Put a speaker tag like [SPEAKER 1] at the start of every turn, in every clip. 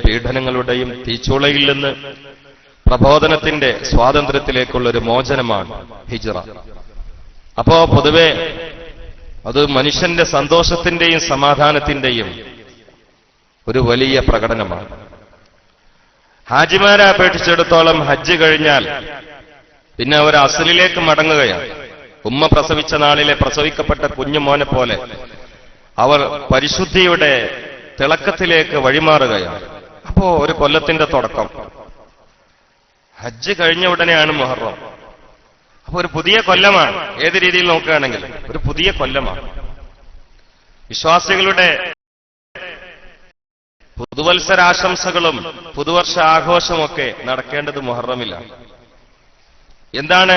[SPEAKER 1] പീഡനങ്ങളുടെയും തീച്ചൂളയിൽ നിന്ന് പ്രബോധനത്തിന്റെ സ്വാതന്ത്ര്യത്തിലേക്കുള്ളൊരു മോചനമാണ് ഹിജ്റ. അപ്പോ പൊതുവെ അത് മനുഷ്യന്റെ സന്തോഷത്തിന്റെയും സമാധാനത്തിന്റെയും ഒരു വലിയ പ്രകടനമാണ്. ഹാജിമാരെ അപേക്ഷിച്ചിടത്തോളം ഹജ്ജ് കഴിഞ്ഞാൽ പിന്നെ അവർ അസലിലേക്ക് മടങ്ങുകയാണ്. ഉമ്മ പ്രസവിച്ച നാളിലെ പ്രസവിക്കപ്പെട്ട കുഞ്ഞുമോനെ പോലെ അവർ പരിശുദ്ധിയുടെ തിളക്കത്തിലേക്ക് വഴിമാറുകയാണ്. അപ്പോ ഒരു കൊല്ലത്തിന്റെ തുടക്കം. ഹജ്ജ് കഴിഞ്ഞ ഉടനെയാണ് മുഹറം. അപ്പൊ ഒരു പുതിയ കൊല്ലമാണ്. ഏത് രീതിയിൽ നോക്കുകയാണെങ്കിലും ഒരു പുതിയ കൊല്ലമാണ്. വിശ്വാസികളുടെ പുതുവത്സരാശംസകളും പുതുവർഷ ആഘോഷമൊക്കെ നടക്കേണ്ടത് മുഹറമിലാണ്. എന്താണ്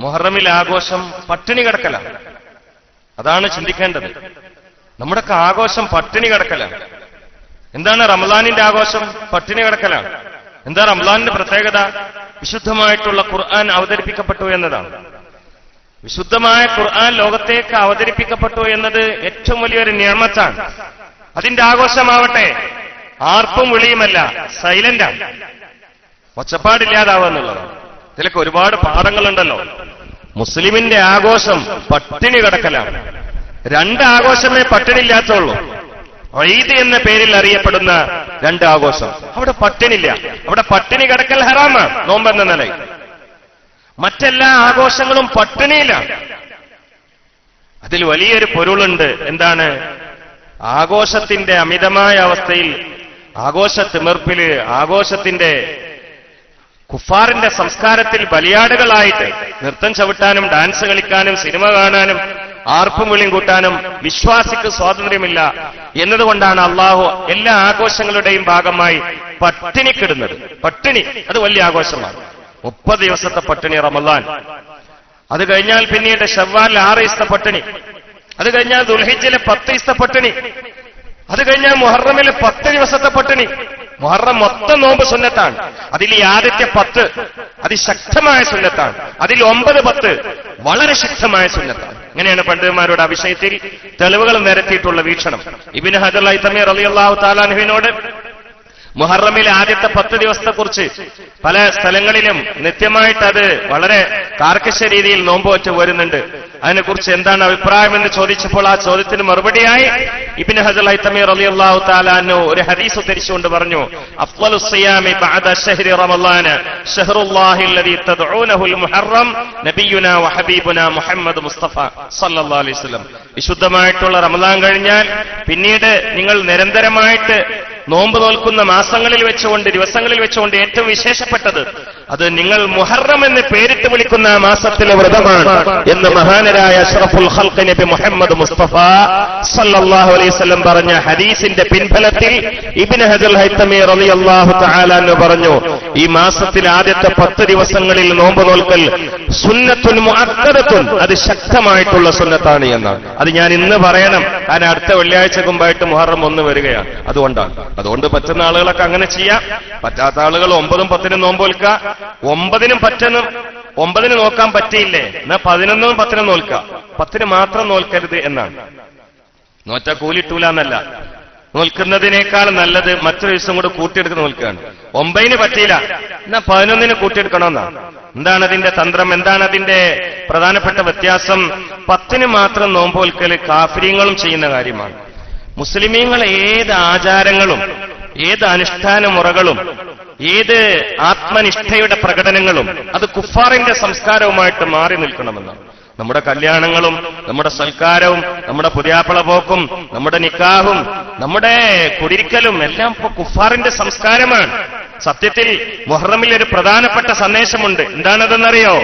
[SPEAKER 1] മുഹറമിൽ ആഘോഷം? പട്ടിണി കിടക്കലാണ്. അതാണ് ചിന്തിക്കേണ്ടത്. നമ്മുടെയൊക്കെ ആഘോഷം പട്ടിണി കിടക്കലാണ്. എന്താണ് റമളാനിന്റെ ആഘോഷം? പട്ടിണി കിടക്കലാണ്. എന്താ റമളാനിന്റെ പ്രത്യേകത? വിശുദ്ധമായിട്ടുള്ള ഖുർആൻ അവതരിപ്പിക്കപ്പെട്ടു എന്നതാണ്. വിശുദ്ധമായ ഖുർആൻ ലോകത്തേക്ക് അവതരിപ്പിക്കപ്പെട്ടു എന്നത് ഏറ്റവും വലിയൊരു നിഅമത്താണ്. അതിന്റെ ആഘോഷമാവട്ടെ ആർപ്പും വിളിയുമല്ല, സൈലന്റാണ്, ഒച്ചപ്പാടില്ലാതാവുക എന്നുള്ളതാണ്. ഇതിലൊക്കെ ഒരുപാട് പാഠങ്ങളുണ്ടല്ലോ. മുസ്ലിമിന്റെ ആഘോഷം പട്ടിണി കിടക്കലാണ്. രണ്ട് ആഘോഷമേ പട്ടിണിയില്ലാത്തുള്ളൂ. ഈദ് എന്ന പേരിൽ അറിയപ്പെടുന്ന രണ്ട് ആഘോഷം, അവിടെ പട്ടിണില്ല. അവിടെ പട്ടിണി കിടക്കൽ ഹറാമാണ് നോമ്പെന്ന നിലയിൽ. മറ്റെല്ലാ ആഘോഷങ്ങളും പട്ടിണിയിലാണ്. അതിൽ വലിയൊരു പൊരുളുണ്ട്. എന്താണ്? ആഘോഷത്തിന്റെ അമിതമായ അവസ്ഥയിൽ, ആഘോഷ തിമിർപ്പില്, ആഘോഷത്തിന്റെ കുഫാറിന്റെ സംസ്കാരത്തിൽ ബലിയാടുകളായിട്ട് നൃത്തം ചവിട്ടാനും ഡാൻസ് കളിക്കാനും സിനിമ കാണാനും ആർപ്പും വിളിയും കൂട്ടാനും വിശ്വാസിക്ക് സ്വാതന്ത്ര്യമില്ല എന്നതുകൊണ്ടാണ് അള്ളാഹു എല്ലാ ആഘോഷങ്ങളുടെയും ഭാഗമായി പട്ടിണിക്കിടുന്നത്. പട്ടിണി അത് വലിയ ആഘോഷമാണ്. 30 ദിവസത്തെ പട്ടിണി റമളാൻ. അത് കഴിഞ്ഞാൽ പിന്നീട് ശവ്വാൽ 6 ദിവസത്തെ പട്ടിണി. അത് കഴിഞ്ഞാൽ ദുൽഹിജ്ജിലെ 10 ദിവസത്തെ പട്ടിണി. അത് കഴിഞ്ഞാൽ മുഹറമിലെ 10 ദിവസത്തെ പട്ടിണി. മുഹറം മൊത്തം നോമ്പ് സുന്നത്താണ്. അതിൽ ഈ ആദ്യത്തെ 10 അതിശക്തമായ സുന്നത്താണ്. അതിൽ 9, 10 വളരെ ശക്തമായ സുന്നത്താണ്. ഇങ്ങനെയാണ് പണ്ഡിതന്മാരുടെ ആ വിഷയത്തിൽ തെളിവുകൾ നിരത്തിയിട്ടുള്ള വീക്ഷണം. ഇബ്നു ഹജർ ഹൈതമി റളിയല്ലാഹു തആല അൻഹുവിനോട് മുഹറമിലെ ആദ്യത്തെ 10 ദിവസത്തെക്കുറിച്ച് പല സ്ഥലങ്ങളിലും നിത്യമായിട്ട് അത് വളരെ കാർക്കശ രീതിയിൽ നോമ്പുവറ്റ് വരുന്നുണ്ട്. അതിനെക്കുറിച്ച് എന്താണ് അഭിപ്രായമെന്ന് ചോദിച്ചപ്പോൾ ആ ചോദ്യത്തിന് മറുപടിയായി ഇബ്നു ഹജർ ഹൈതമി റളിയല്ലാഹു തആല അൻഹു ഒരു ഹദീസ് ഉദ്ധരിച്ചുകൊണ്ട് പറഞ്ഞു, അഫ്ളലുസ് സിയാമി ബഅദ ശഹ്രി റമളാന ശഹ്റുല്ലാഹി അല്ലദീ തദ്ഊനഹുൽ മുഹറം നബിയുനാ വഹബീബുനാ മുഹമ്മദ് മുസ്തഫ സല്ലല്ലാഹു അലൈഹി വസല്ലം. വിശുദ്ധമായിട്ടുള്ള റമളാൻ കഴിഞ്ഞാൽ പിന്നീട് നിങ്ങൾ നിരന്തരമായിട്ട് നോമ്പ് നോൽക്കുന്ന മാസങ്ങളിൽ വെച്ചുകൊണ്ട്, ദിവസങ്ങളിൽ വെച്ചുകൊണ്ട് ഏറ്റവും വിശേഷപ്പെട്ടത് അത് നിങ്ങൾ മുഹറം എന്ന് പേരിട്ട് വിളിക്കുന്ന ആ മാസത്തിലെ വ്രതമാണ് എന്ന് മഹാനരായ അഷ്റഫുൽ ഖൽഖ് നബി മുഹമ്മദ് മുസ്തഫ സല്ലല്ലാഹു അലൈഹി വസല്ലം പറഞ്ഞ ഹദീസിന്റെ പിൻഫലത്തിൽ ഇബ്നു ഹജർ ഹൈതമി റളിയല്ലാഹു തആല അൻഹു പറഞ്ഞു, ഈ മാസത്തിൽ ആദ്യത്തെ 10 ദിവസങ്ങളിൽ നോമ്പ് നോൽക്കൽ സുന്നത്തുൻ മുഅക്കദത്തുൻ, അത് ശക്തമായിട്ടുള്ള സുന്നത്താണ് എന്നാണ്. അത് ഞാൻ ഇന്ന് പറയണം, കാരണം അടുത്ത വെള്ളിയാഴ്ച മുമ്പായിട്ട് മുഹറം 1 വരികയാണ്. അതുകൊണ്ട് പറ്റുന്ന ആളുകളൊക്കെ അങ്ങനെ ചെയ്യാം. പറ്റാത്ത ആളുകൾ 9ഉം 10ഉം നോമ്പ് നോൽക്കുക. 9നും 9ന് നോക്കാൻ പറ്റിയില്ലേ എന്നാ 11ഉം 10ഉം നോൽക്കുക. 10ന് മാത്രം നോൽക്കരുത് എന്നാണ്. നോറ്റ കൂലിട്ടൂല എന്നല്ല, നോൽക്കുന്നതിനേക്കാൾ നല്ലത് മറ്റൊരു ദിവസം കൂടെ കൂട്ടിയെടുത്ത് നോൽക്കുകയാണ്. 9ന് പറ്റിയില്ല എന്നാ 11ന് കൂട്ടിയെടുക്കണമെന്നാണ്. എന്താണ് അതിന്റെ തന്ത്രം? എന്താണ് അതിന്റെ പ്രധാനപ്പെട്ട വ്യത്യാസം? 10ന് മാത്രം നോമ്പ് നോൽക്കൽ കാഫിര്യങ്ങളും ചെയ്യുന്ന കാര്യമാണ്. മുസ്ലിമീങ്ങൾ ഏത് ആചാരങ്ങളും ഏത് അനുഷ്ഠാന മുറകളും ഏത് ആത്മനിഷ്ഠയുടെ പ്രകടനങ്ങളും അത് കുഫാറിന്റെ സംസ്കാരവുമായിട്ട് മാറി നിൽക്കണമെന്നാണ്. നമ്മുടെ കല്യാണങ്ങളും നമ്മുടെ സൽക്കാരവും നമ്മുടെ പുതിയാപ്പള പോക്കും നമ്മുടെ നിക്കാഹും നമ്മുടെ കുടിരിക്കലും എല്ലാം ഇപ്പൊ കുഫാറിന്റെ സംസ്കാരമാണ്. സത്യത്തിൽ മുഹറമിൽ ഒരു പ്രധാനപ്പെട്ട സന്ദേശമുണ്ട്. എന്താണതെന്നറിയോ?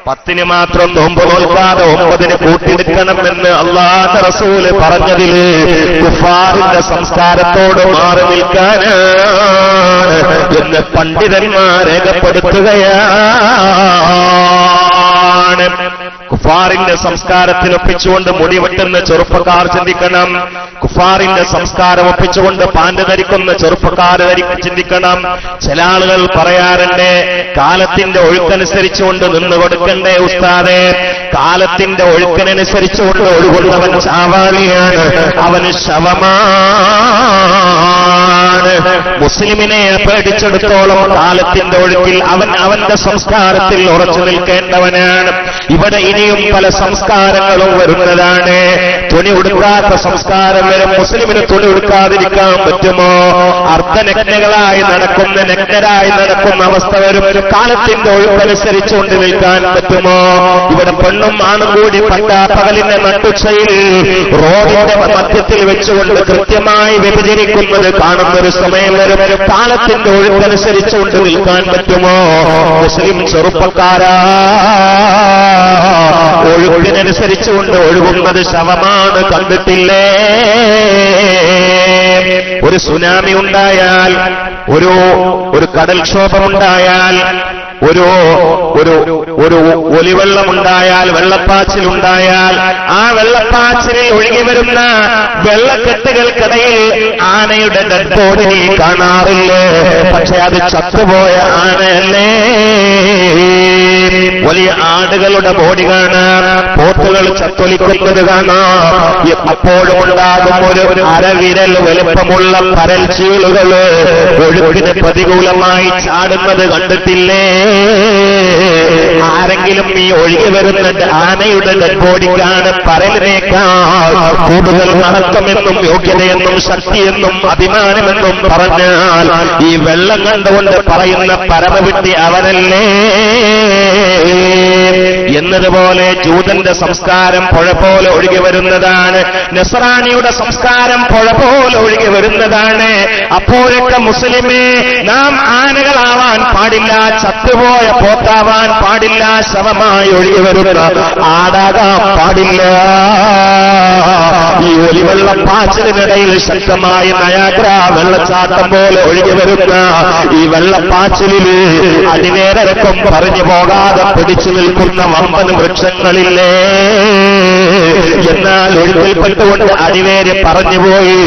[SPEAKER 1] 10ന് മാത്രം നോമ്പ് നോൽക്കാതെ 9ന് കൂട്ടിയെടുക്കണമെന്ന് അല്ലാഹുവിന്റെ റസൂല് പറഞ്ഞതില് കുഫാറിന്റെ സംസ്കാരത്തോട് മാറി നിൽക്കാനാണ് എന്ന് പണ്ഡിതന്മാർ രേഖപ്പെടുത്തുകയാണ്. ഹറാമാണ്. കുഫാറിന്റെ സംസ്കാരത്തിന് ഒപ്പിച്ചുകൊണ്ട് മുടി വെട്ടുന്ന ചെറുപ്പക്കാർ ചിന്തിക്കണം. കുഫാറിന്റെ സംസ്കാരം ഒപ്പിച്ചുകൊണ്ട് പാൻറ് ധരിക്കുന്ന ചെറുപ്പക്കാർ ചിന്തിക്കണം. ചില ആളുകൾ പറയാറുണ്ട്, കാലത്തിന്റെ ഒഴുക്കനുസരിച്ചുകൊണ്ട് നിന്ന് കൊടുക്കണ്ടേ ഉസ്താദേ, കാലത്തിന്റെ ഒഴുക്കനുസരിച്ചുകൊണ്ട് ഒഴുകുന്നവൻ ചാവാളിയാണ്, അവന് ശവമാണ്. മുസ്ലിമിനെ പേടിച്ചെടുത്തോളം കാലത്തിന്റെ ഒഴുക്കിൽ അവന്റെ സംസ്കാരത്തിൽ ഉറച്ചു നിൽക്കേണ്ടവനാണ്. ഇവിടെ ഇനിയും പല സംസ്കാരങ്ങളും വരുന്നതാണ്. തുണി ഉടുക്കാത്ത സംസ്കാരം വരും. മുസ്ലിമിന് തുണി ഉടുക്കാതിരിക്കാൻ പറ്റുമോ? അർദ്ധനഗ്നകളായി നടക്കുന്ന, നഗ്നരായി നടക്കുന്ന അവസ്ഥ വരും. കാലത്തിന്റെ ഒഴുക്കനുസരിച്ചുകൊണ്ട് നിൽക്കാൻ പറ്റുമോ? ഇവിടെ പെണ്ണും ആണും കൂടി പകലിന്റെ നട്ടുച്ചയിൽ റോഡിന്റെ മധ്യത്തിൽ വെച്ചുകൊണ്ട് കൃത്യമായി വ്യഭിചരിക്കുന്നത് കാണുന്നൊരു സമയം വരും. കാലത്തിന്റെ ഒഴുക്കനുസരിച്ചുകൊണ്ട് നിൽക്കാൻ പറ്റുമോ? മുസ്ലിം ചെറുപ്പക്കാരാ, ഒഴുക്കിനനുസരിച്ചുകൊണ്ട് ഒഴുകുന്നത് ശവമാണ്, കണ്ടിട്ടില്ലേ? ഒരു സുനാമി ഉണ്ടായാൽ, ഒരു കടൽക്ഷോഭമുണ്ടായാൽ, ഒരു ഒലിവെള്ളമുണ്ടായാൽ, വെള്ളപ്പാച്ചിലുണ്ടായാൽ, ആ വെള്ളപ്പാച്ചിലിൽ ഒഴുകി വരുന്ന വെള്ളക്കെട്ടുകൾക്കിടയിൽ ആനയുടെ ഡെഡ് ബോഡി കാണാറില്ലേ? പക്ഷെ അത് ചത്തുപോയ ആനയല്ലേ? വലിയ ആടുകളുടെ ബോഡി കാണാം, പോത്തുകൾ ചത്തൊലിക്കുന്നത് കാണാം. അപ്പോഴും ഉണ്ടാകും ഒരു അരവിരൽ വലുപ്പമുള്ള പരൽ ചീളുകൾ ഒഴുക്കിന് പ്രതികൂലമായി ചാടുന്നത് കണ്ടിട്ടില്ലേ? ആരെങ്കിലും ഈ ഒഴുകി വരുന്ന ആനയുടെ ഡെഡ് ബോഡിക്കാണ് പരലിനേക്കാൾ കൂടുതൽ മഹത്വമെന്നും യോഗ്യതയെന്നും ശക്തിയെന്നും അഭിമാനമെന്നും പറഞ്ഞാൽ ഈ വെള്ളം കണ്ടുകൊണ്ട് പറയുന്ന പരമവിട്ടി അവനല്ലേ? എന്നതുപോലെ ജൂതന്റെ സംസ്കാരം പുഴ പോലെ ഒഴുകി വരുന്നതാണ്. നസ്രാനിയുടെ സംസ്കാരം പുഴ പോലെ ഒഴുകി വരുന്നതാണ്. അപ്പോഴൊക്കെ മുസ്ലിമേ, നാം ആനകളാവാൻ പാടില്ല, ചത്തുപോയ പോത്താവാൻ പാടില്ല, ശവമായി ഒഴുകി വരുന്ന ആടാകാൻ പാടില്ല. ഈ ഒലിവെള്ളപ്പാച്ചിലിനിടയിൽ ശക്തമായ നയാഗ്ര വെള്ളച്ചാട്ടം പോലെ ഒഴുകി വരുന്ന ഈ വെള്ളപ്പാച്ചിലിൽ അടിനേരക്കം പറഞ്ഞു പോകാതെ പിടിച്ചു നിൽക്കുന്ന വമ്പൻ വൃക്ഷങ്ങളില്ലേ? എന്നാൽ ഒഴുക്കിൽപ്പെട്ടുകൊണ്ട് അടിവേര് പറഞ്ഞുപോയി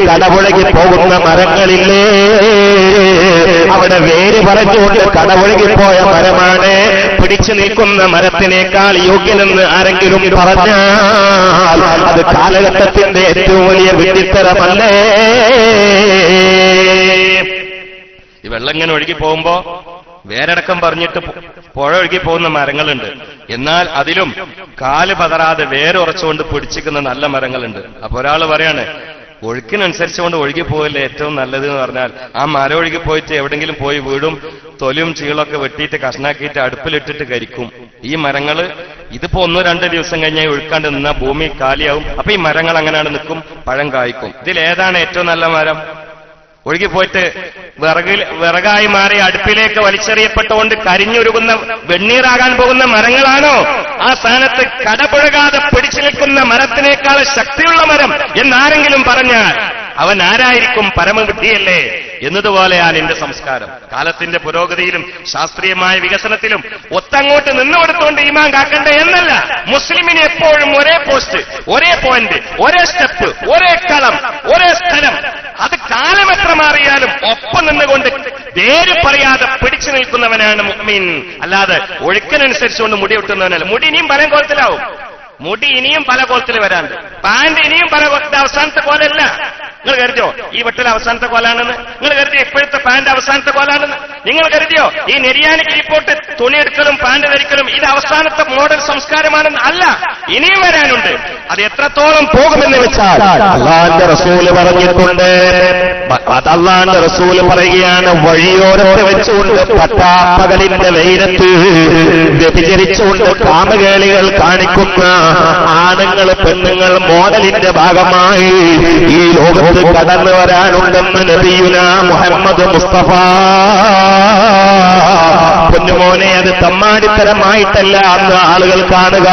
[SPEAKER 1] കടപുഴകി പോകുന്ന മരങ്ങളില്ലേ? അവിടെ വേര് പറഞ്ഞുകൊണ്ട് കടപുഴകിപ്പോയ മരമാണ് പിടിച്ചു നിൽക്കുന്ന മരത്തിനേക്കാൾ യോഗ്യനെന്ന് ആരെങ്കിലും പറഞ്ഞാൽ അത് കാലഘട്ടത്തിന്റെ ഏറ്റവും വലിയ വിഡ്ഢിത്തരമല്ലേ? ഈ വെള്ളം ഇങ്ങനെ ഒഴുകി പോകുമ്പോ വേരടക്കം പറഞ്ഞിട്ട് പുഴ ഒഴുകി പോകുന്ന മരങ്ങളുണ്ട്. എന്നാൽ അതിലും കാല് പതറാതെ വേരുറച്ചുകൊണ്ട് പിടിച്ചിരിക്കുന്ന നല്ല മരങ്ങളുണ്ട്. അപ്പൊ ഒരാൾ പറയാണ്, ഒഴുക്കിനനുസരിച്ചുകൊണ്ട് ഒഴുകി പോയല്ലേ ഏറ്റവും നല്ലത് എന്ന് പറഞ്ഞാൽ, ആ മരം ഒഴുകി പോയിട്ട് എവിടെങ്കിലും പോയി വീടും തൊലിയും ചീളൊക്കെ വെട്ടിയിട്ട് കഷ്ണാക്കിയിട്ട് അടുപ്പിലിട്ടിട്ട് കരിക്കും. ഈ മരങ്ങള് ഇതിപ്പോ 1-2 ദിവസം കഴിഞ്ഞാൽ ഒഴുക്കാണ്ട് നിന്നാൽ ഭൂമി കാലിയാവും. അപ്പൊ ഈ മരങ്ങൾ അങ്ങനെയാണ് നിൽക്കും, പഴം കായ്ക്കും. ഇതിലേതാണ് ഏറ്റവും നല്ല മരം? ഒഴുകിപ്പോയിട്ട് വിറകായി മാറി അടുപ്പിലേക്ക് വലിച്ചെറിയപ്പെട്ടുകൊണ്ട് കരിഞ്ഞൊരുകുന്ന വെണ്ണീറാകാൻ പോകുന്ന മരങ്ങളാണോ? ആ സ്ഥാനത്ത് കടപുഴകാതെ പിടിച്ചു നിൽക്കുന്ന മരത്തിനേക്കാൾ ശക്തിയുള്ള മരം എന്നാരെങ്കിലും പറഞ്ഞാൽ അവൻ ആരായിരിക്കും? പരമവിഡ്ഢിയല്ലേ? എന്നതുപോലെയാണ് എന്റെ സംസ്കാരം. കാലത്തിന്റെ പുരോഗതിയിലും ശാസ്ത്രീയമായ വികസനത്തിലും ഒത്തങ്ങോട്ട് നിന്നുകൊടുത്തുകൊണ്ട് ഈമാൻ കാക്കണ്ടേ എന്നല്ല. മുസ്ലിമിന് എപ്പോഴും ഒരേ പോസ്റ്റ്, ഒരേ പോയിന്റ്, ഒരേ സ്റ്റെപ്പ്, ഒരേ കളം, ഒരേ സ്ഥലം. അത് കാലം എത്ര മാറിയാലും ഒപ്പം നിന്നുകൊണ്ട് പേര് പറയാതെ പിടിച്ചു നിൽക്കുന്നവനാണ് മുഅ്മിൻ. അല്ലാതെ ഒഴുക്കിനനുസരിച്ചുകൊണ്ട് മുടി വെട്ടുന്നവനല്ല. മുടി ഇനിയും പല കോലത്തിലാവും. മുടി ഇനിയും പല കോലത്തിൽ വരാണ്ട്. പാന്റ് ഇനിയും പല അവസാനത്തെ കോലല്ല. നിങ്ങൾ കരുതിയോ ഈ വെട്ടൽ അവസാനത്തെ കോലാണെന്ന്? നിങ്ങൾ കരുതിയോ ഇപ്പോഴത്തെ പാന്റ് അവസാനത്തെ കോലാണെന്ന്? നിങ്ങൾ കരുതിയോ ഈ നെരിയാനി കീപ്പോട്ട് തുണിയെടുക്കലും പാന്റ് ധരിക്കലും ഇത് അവസാനത്തെ മോഡൽ സംസ്കാരമാണെന്ന്? അല്ല, ഇനിയും വരാനുണ്ട്. അത് എത്രത്തോളം പോകുമെന്ന് വെച്ചാൽ അല്ലാഹുവിന്റെ റസൂല് പറഞ്ഞിട്ടുണ്ട്. അല്ലാഹുവിന്റെ റസൂല് പറയുകയാണ്, വഴിയോരത്ത് വെച്ചുകൊണ്ട് പട്ടാപ്പകലിന്റെ വെയിലത്ത് വ്യഭിചരിച്ചുകൊണ്ട് കാമകേളികൾ കാണിക്കുന്ന ആണുങ്ങൾ പെണ്ണുങ്ങൾ മോഡലിന്റെ ഭാഗമായി ഈ ലോകത്ത് കടന്നു വരാനുണ്ടെന്ന് നബിയുനാ മുഹമ്മദ് മുസ്തഫ
[SPEAKER 2] പൊന്നുമോനെ, അത് തമ്മാടിത്തരമായിട്ടല്ല അന്ന് ആളുകൾ കാണുക.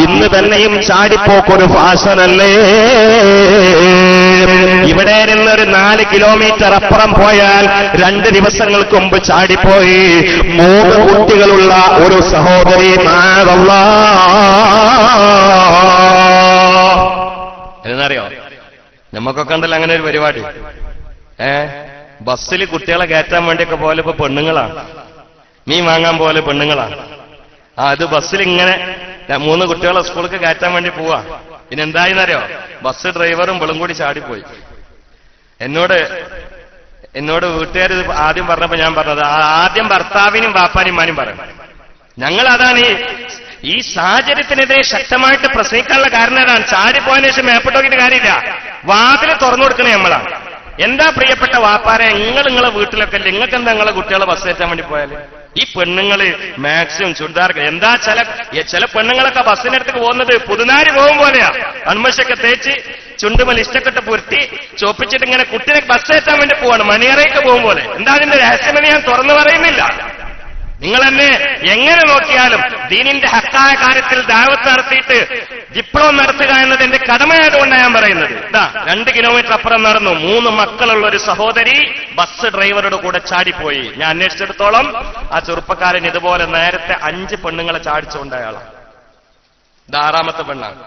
[SPEAKER 2] ഇന്ന് തന്നെയും ചാടിപ്പോക്കൊരു ഫാഷനല്ലേ. ഇവിടെ നിന്നൊരു 4 കിലോമീറ്റർ അപ്പുറം പോയാൽ 2 ദിവസങ്ങൾക്ക് മുമ്പ് ചാടിപ്പോയി 3 കുട്ടികളുള്ള ഒരു സഹോദരി.
[SPEAKER 1] എന്നറിയോ, നമുക്കൊക്കെ ഉണ്ടല്ലോ അങ്ങനെ ഒരു പരിപാടി. ബസ്സിൽ കുട്ടികളെ കയറ്റാൻ വേണ്ടിയൊക്കെ പോലെ ഇപ്പൊ പെണ്ണുങ്ങളാണ്, മീൻ വാങ്ങാൻ പോലെ പെണ്ണുങ്ങളാണ്. അത് ബസ്സിൽ ഇങ്ങനെ 3 കുട്ടികളെ സ്കൂൾക്ക് കയറ്റാൻ വേണ്ടി പോവാ. പിന്നെ എന്തായെന്നറിയോ, ബസ് ഡ്രൈവറും വെളും കൂടി ചാടിപ്പോയി. എന്നോട് വീട്ടുകാർ ആദ്യം പറഞ്ഞപ്പോ ഞാൻ പറഞ്ഞത്, ആദ്യം ഭർത്താവിനും ബാപ്പാനും പറയും. ഞങ്ങൾ അതാണ് ഈ സാഹചര്യത്തിനെതിരെ ശക്തമായിട്ട് പ്രസംഗിക്കാനുള്ള കാരണം അതാണ്. ചാടിപ്പോയതിനു ശേഷം മേപ്പിട്ട് നോക്കിയിട്ട് കാര്യമില്ല, വാതിൽ തുറന്നു കൊടുക്കണേ നമ്മളാണ്. എന്താ പ്രിയപ്പെട്ട വാപ്പാരെ, നിങ്ങളെ വീട്ടിലൊക്കെ നിങ്ങൾക്ക് എന്താ നിങ്ങളെ കുട്ടികളെ ബസ് കയറ്റാൻ വേണ്ടി പോയാല്? ഈ പെണ്ണുങ്ങള് മാക്സിമം ചുരിദാർക്ക് എന്താ ചില പെണ്ണുങ്ങളൊക്കെ ബസ്സിനടുത്തേക്ക് പോകുന്നത് പുതുനാരി പോകും പോലെയാ. കൺമശൊക്കെ തേച്ച് ചുണ്ടുമൽ ഇഷ്ടക്കെട്ട് പുരട്ടി ചോപ്പിച്ചിട്ട് ഇങ്ങനെ കുട്ടിനെ ബസ് കയറ്റാൻ വേണ്ടി പോവാണ്, മണിയറയ്ക്ക് പോകും പോലെ. എന്താ അതിന്റെ രഹസ്യമെന്ന് ഞാൻ തുറന്നു പറയുന്നില്ല. നിങ്ങൾ എന്നെ എങ്ങനെ നോക്കിയാലും ദീനിന്റെ ഹക്കായ കാര്യത്തിൽ ദഅവത്ത് നടത്തിയിട്ട് വിപ്ലവം നടത്തുക എന്നത് എന്റെ കടമയായതുകൊണ്ടാണ് ഞാൻ പറയുന്നത്. 2 കിലോമീറ്റർ അപ്പുറം നടന്നു 3 മക്കളുള്ള ഒരു സഹോദരി ബസ് ഡ്രൈവറുടെ കൂടെ ചാടിപ്പോയി. ഞാൻ അന്വേഷിച്ചിടത്തോളം ആ ചെറുപ്പക്കാരൻ ഇതുപോലെ നേരത്തെ 5 പെണ്ണുങ്ങളെ ചാടിച്ചുകൊണ്ട് അയാളാണ്. 6ാമത്തെ പെണ്ണാണ്.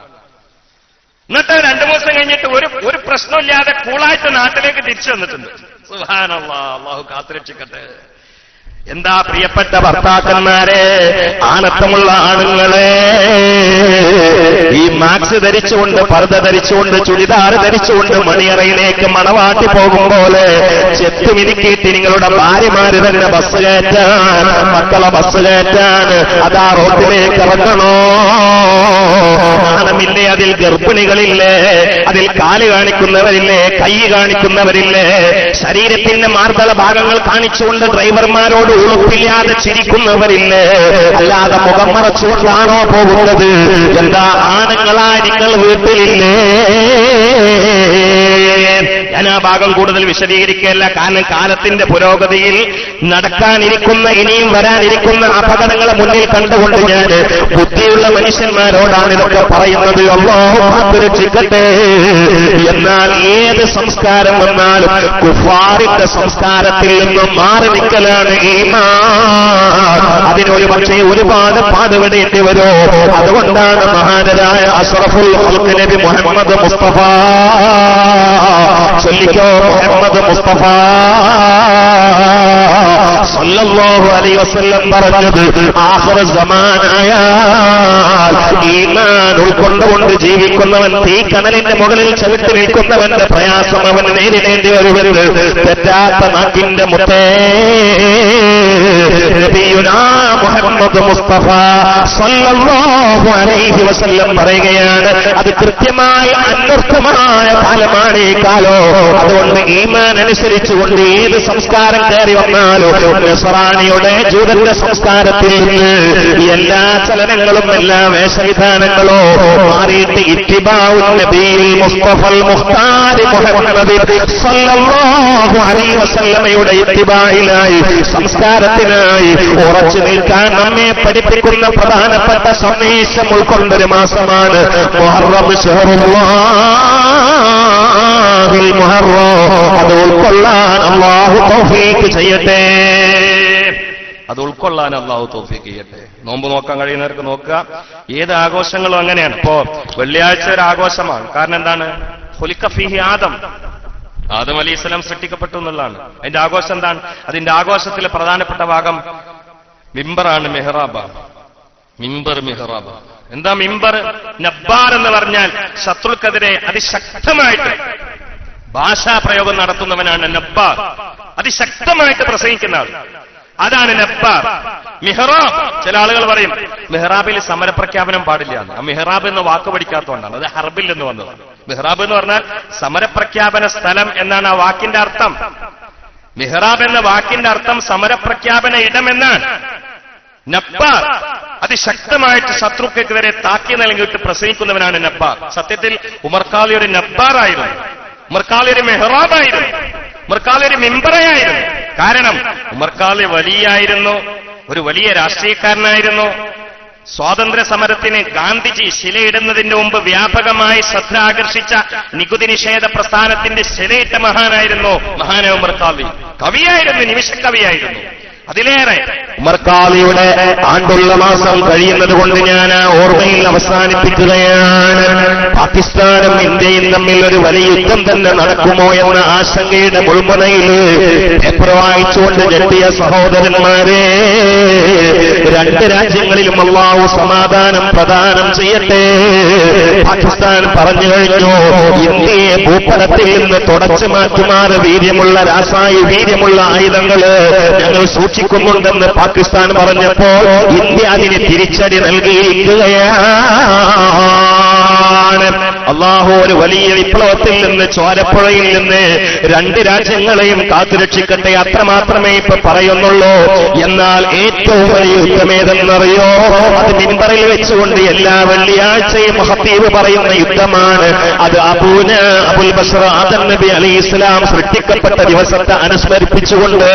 [SPEAKER 1] എന്നിട്ട് 2 ദിവസം കഴിഞ്ഞിട്ട് ഒരു പ്രശ്നമില്ലാതെ കൂളായിട്ട് നാട്ടിലേക്ക് തിരിച്ചു വന്നിട്ടുണ്ട്. സുബ്ഹാനല്ലാഹ്, അല്ലാഹു കാത്തുരക്ഷിക്കട്ടെ. എന്താ പ്രിയപ്പെട്ട ഭർത്താക്കന്മാരെ, ആണത്തമുള്ള ആണുങ്ങളെ, ഈ മാക്സ് ധരിച്ചുകൊണ്ട്, പർദ്ദ ധരിച്ചുകൊണ്ട്, ചുരിദാർ ധരിച്ചുകൊണ്ട് മണിയറയിലേക്ക് മണവാട്ടി പോകും പോലെ ചെത്തുമിനിക്കിയിട്ട് നിങ്ങളുടെ ഭാര്യമാര് തന്നെ ബസ് കയറ്റാൻ, മക്കളെ ബസ് കയറ്റാൻ അതാ റോഡിലേക്ക് ഇറങ്ങണോ? നാണമില്ലേ? അതിൽ ഗർഭിണികളില്ലേ? അതിൽ കാല് കാണിക്കുന്നവരില്ലേ? കൈ കാണിക്കുന്നവരില്ലേ? ശരീരത്തിന്റെ മാർദ്ദള ഭാഗങ്ങൾ കാണിച്ചുകൊണ്ട് ഡ്രൈവർമാരോട് ഉറപ്പില്ലാതെ ചിരിക്കുന്നവരില്ലേ? അല്ലാതെ മുഖം മറച്ചുകൊണ്ടാണോ പോകുന്നത്? എന്താ ആണുങ്ങളാ നിങ്ങൾ വീട്ടിലില്ലേ? ഞാൻ ആ ഭാഗം കൂടുതൽ വിശദീകരിക്കുകയല്ല. കാരണം കാലത്തിന്റെ പുരോഗതിയിൽ നടക്കാനിരിക്കുന്ന, ഇനിയും വരാനിരിക്കുന്ന അപകടങ്ങളെ മുന്നിൽ കണ്ടുകൊണ്ട് ഞാൻ ബുദ്ധിയുള്ള മനുഷ്യന്മാരോടാണ് ഇതൊക്കെ പറയുന്നത്. അല്ലാഹു കാത്തുരക്ഷിക്കട്ടെ. എന്നാൽ ഏത് സംസ്കാരം വന്നാലും കുഫാറിന്റെ സംസ്കാരത്തിൽ നിന്നും മാറി നിൽക്കലാണ് ഈമാൻ. അതിനൊരു പക്ഷേ ഒരുപാട് പാടുപെടേണ്ടി വരോ. അതുകൊണ്ടാണ് മഹാനരായ അഷ്റഫുൽ ഖൽഖ് നബി മുഹമ്മദ് മുസ്തഫ, ചൊല്ലിക്കോ മുഹമ്മദ് മുസ്തഫ സല്ലല്ലാഹു അലൈഹി വസല്ലം പറഞ്ഞത്, ആഖിർ സമാനായാൽ ഈമാൻ ഉൾക്കൊണ്ടുകൊണ്ട് ജീവിക്കുന്നവൻ തീക്കനലിന്റെ മുകളിൽ ചവിട്ടി നിൽക്കുന്നവന്റെ പ്രയാസം അവൻ നേരിടേണ്ടി വരുമെന്ന് തെറ്റാത്ത നാക്കിന്റെ മുത്തേ നബിയുനാ മുഹമ്മദ് മുസ്തഫ സല്ലല്ലാഹു അലൈഹി വസല്ലം പറയുകയാണ്. അത് കൃത്യമായി അനർത്ഥമായ കാലമാണ് ഈ കാലോ. അതുകൊണ്ട് ഈമാൻ അനുസരിച്ചുകൊണ്ട് ഏത് സംസ്കാരം കയറി വന്നാലോ, നസ്രാനിയുടെ ജൂതന്റെ സംസ്കാരത്തിൽ നിന്ന് എല്ലാ ചലനങ്ങളും എല്ലാ വേഷവിധാനങ്ങളോ മാറിയിട്ട് ഇത്തിബാഉൻ നബിയിൽ മുസ്തഫൽ മുഖ്താരി മുഹമ്മദ് സല്ലല്ലാഹു അലൈഹി വസല്ലമയുടെ ഇത്തിബായിലായി, സംസ്കാരത്തിനായി ഉറച്ചു നിൽക്കാൻ നമ്മെ പഠിപ്പിക്കുന്ന പ്രധാനപ്പെട്ട സന്ദേശം ഉൾക്കൊണ്ടൊരു മാസമാണ് മുഹറം ശഹറുല്ലാഹിൽ മുഹറം. അത് ഉൾക്കൊള്ളാൻ അല്ലാഹു തൗഫീഖ് ചെയ്യട്ടെ. അത് ഉൾക്കൊള്ളാൻ അല്ലാഹു തൗഫീഖ് ചെയ്യട്ടെ. നോമ്പ് നോക്കാൻ കഴിയുന്നവർക്ക് നോക്കുക. ഏത് ആഘോഷങ്ങളും അങ്ങനെയാണ്. ഇപ്പോ വെള്ളിയാഴ്ച ഒരു ആഘോഷമാണ്. കാരണം എന്താണ്? ഖുലിഖ ഫീഹി ആദം അലൈഹിസ്സലാം സൃഷ്ടിക്കപ്പെട്ടു എന്നുള്ളതാണ്. അതിന്റെ ആഘോഷം എന്താണ്? അതിന്റെ ആഘോഷത്തിലെ പ്രധാനപ്പെട്ട ഭാഗം മിമ്പറാണ്, മെഹ്റാബാണ്. മിമ്പർ, മെഹ്റാബ്. എന്താ മിമ്പർ? നബ്ബാർ എന്ന് പറഞ്ഞാൽ ശത്രുക്കെതിരെ അതിശക്തമായിട്ട് ഭാഷാപ്രയോഗം നടത്തുന്നവനാണ് നബ്ബാർ. അതിശക്തമായിട്ട് പ്രസംഗിക്കുന്ന ആൾ, അതാണ് നബ്ബാർ. മിഹ്റാബ്, ചില ആളുകൾ പറയും മിഹ്റാബിൽ സമരപ്രഖ്യാപനം പാടില്ല എന്ന്. ആ മിഹ്റാബ് എന്ന വാക്ക് പഠിക്കാത്തതുകൊണ്ടാണ് അത് ഹർബിൽ എന്ന് വന്നത്. മിഹ്റാബ് എന്ന് പറഞ്ഞാൽ സമരപ്രഖ്യാപന സ്ഥലം എന്നാണ് ആ വാക്കിന്റെ അർത്ഥം. മിഹ്റാബ് എന്ന വാക്കിന്റെ അർത്ഥം സമരപ്രഖ്യാപന ഇടം എന്നാണ്. നബ്ബാർ അതിശക്തമായിട്ട് ശത്രുക്കെതിരെ താക്കി നൽകിയിട്ട് പ്രസംഗിക്കുന്നവനാണ് നബ്ബാർ. സത്യത്തിൽ ഉമർഖാലി ഒരു നബ്ബാറായിരുന്നു, ഉമർഖാലി ഒരു മെഹ്റാബായിരുന്നു, ഉമർഖാലി ഒരു മിമ്പറയായിരുന്നു. കാരണം ഉമർഖാലി വലിയായിരുന്നു, ഒരു വലിയ രാഷ്ട്രീയക്കാരനായിരുന്നു. സ്വാതന്ത്ര്യ സമരത്തിന് ഗാന്ധിജി ശിലയിടുന്നതിന് മുമ്പ് വ്യാപകമായി ശ്രദ്ധ ആകർഷിച്ച നികുതി നിഷേധ പ്രസ്ഥാനത്തിന്റെ ശിലയിട്ട മഹാനായിരുന്നു മഹാനായ ഉമർ ഖാദി. കവിയായിരുന്നു, നിമിഷക്കവിയായിരുന്നു. അതിലേറെ
[SPEAKER 2] ഉമർ ഖാദിയുടെ ആണ്ടുള്ള മാസം കഴിയുന്നത് കൊണ്ട് ഞാൻ ആ ഓർമ്മയിൽ അവസാനിപ്പിക്കുകയാണ്. പാകിസ്ഥാനും ഇന്ത്യയും തമ്മിൽ ഒരു വലിയ യുദ്ധം തന്നെ നടക്കുമോ എന്ന ആശങ്കയുടെ മുൾമുനയിൽ പേപ്പർ വായിച്ചുകൊണ്ട് ഞെട്ടിയ സഹോദരന്മാരെ, രണ്ട് രാജ്യങ്ങളിലും അല്ലാഹു സമാധാനം പ്രദാനം ചെയ്യട്ടെ. പാകിസ്ഥാൻ പറഞ്ഞു കഴിഞ്ഞു, ഇന്ത്യയെ ഭൂപടത്തിൽ നിന്ന് തുടച്ചു മാറ്റുമാറ് വീര്യമുള്ള വീര്യമുള്ള ആയുധങ്ങള് ഞങ്ങൾ സൂക്ഷിക്കുന്നുണ്ടെന്ന് പാകിസ്ഥാൻ പറഞ്ഞപ്പോൾ ഇന്ത്യ അതിന് തിരിച്ചടി നൽകിയിരിക്കുകയാണ്. അല്ലാഹു ഒരു വലിയ വിപ്ലവത്തിൽ നിന്ന്, ചോരപ്പുഴയിൽ നിന്ന് രണ്ട് രാജ്യങ്ങളെയും കാത്തുരക്ഷിക്കട്ടെ. അത്രമാത്രമേ ഇപ്പൊ പറയുന്നുള്ളൂ. എന്നാൽ ഏറ്റവും വലിയ യുദ്ധമേതെന്നറിയോ? അത് മിമ്പറിൽ വെച്ചുകൊണ്ട് എല്ലാ വെള്ളിയാഴ്ചയും ഖതീബ് പറയുന്ന യുദ്ധമാണ്. അത് അബുൽ ബഷർ ആദം നബി അലൈഹിസ്സലാം സൃഷ്ടിക്കപ്പെട്ട ദിവസത്തെ അനുസ്മരിപ്പിച്ചുകൊണ്ട്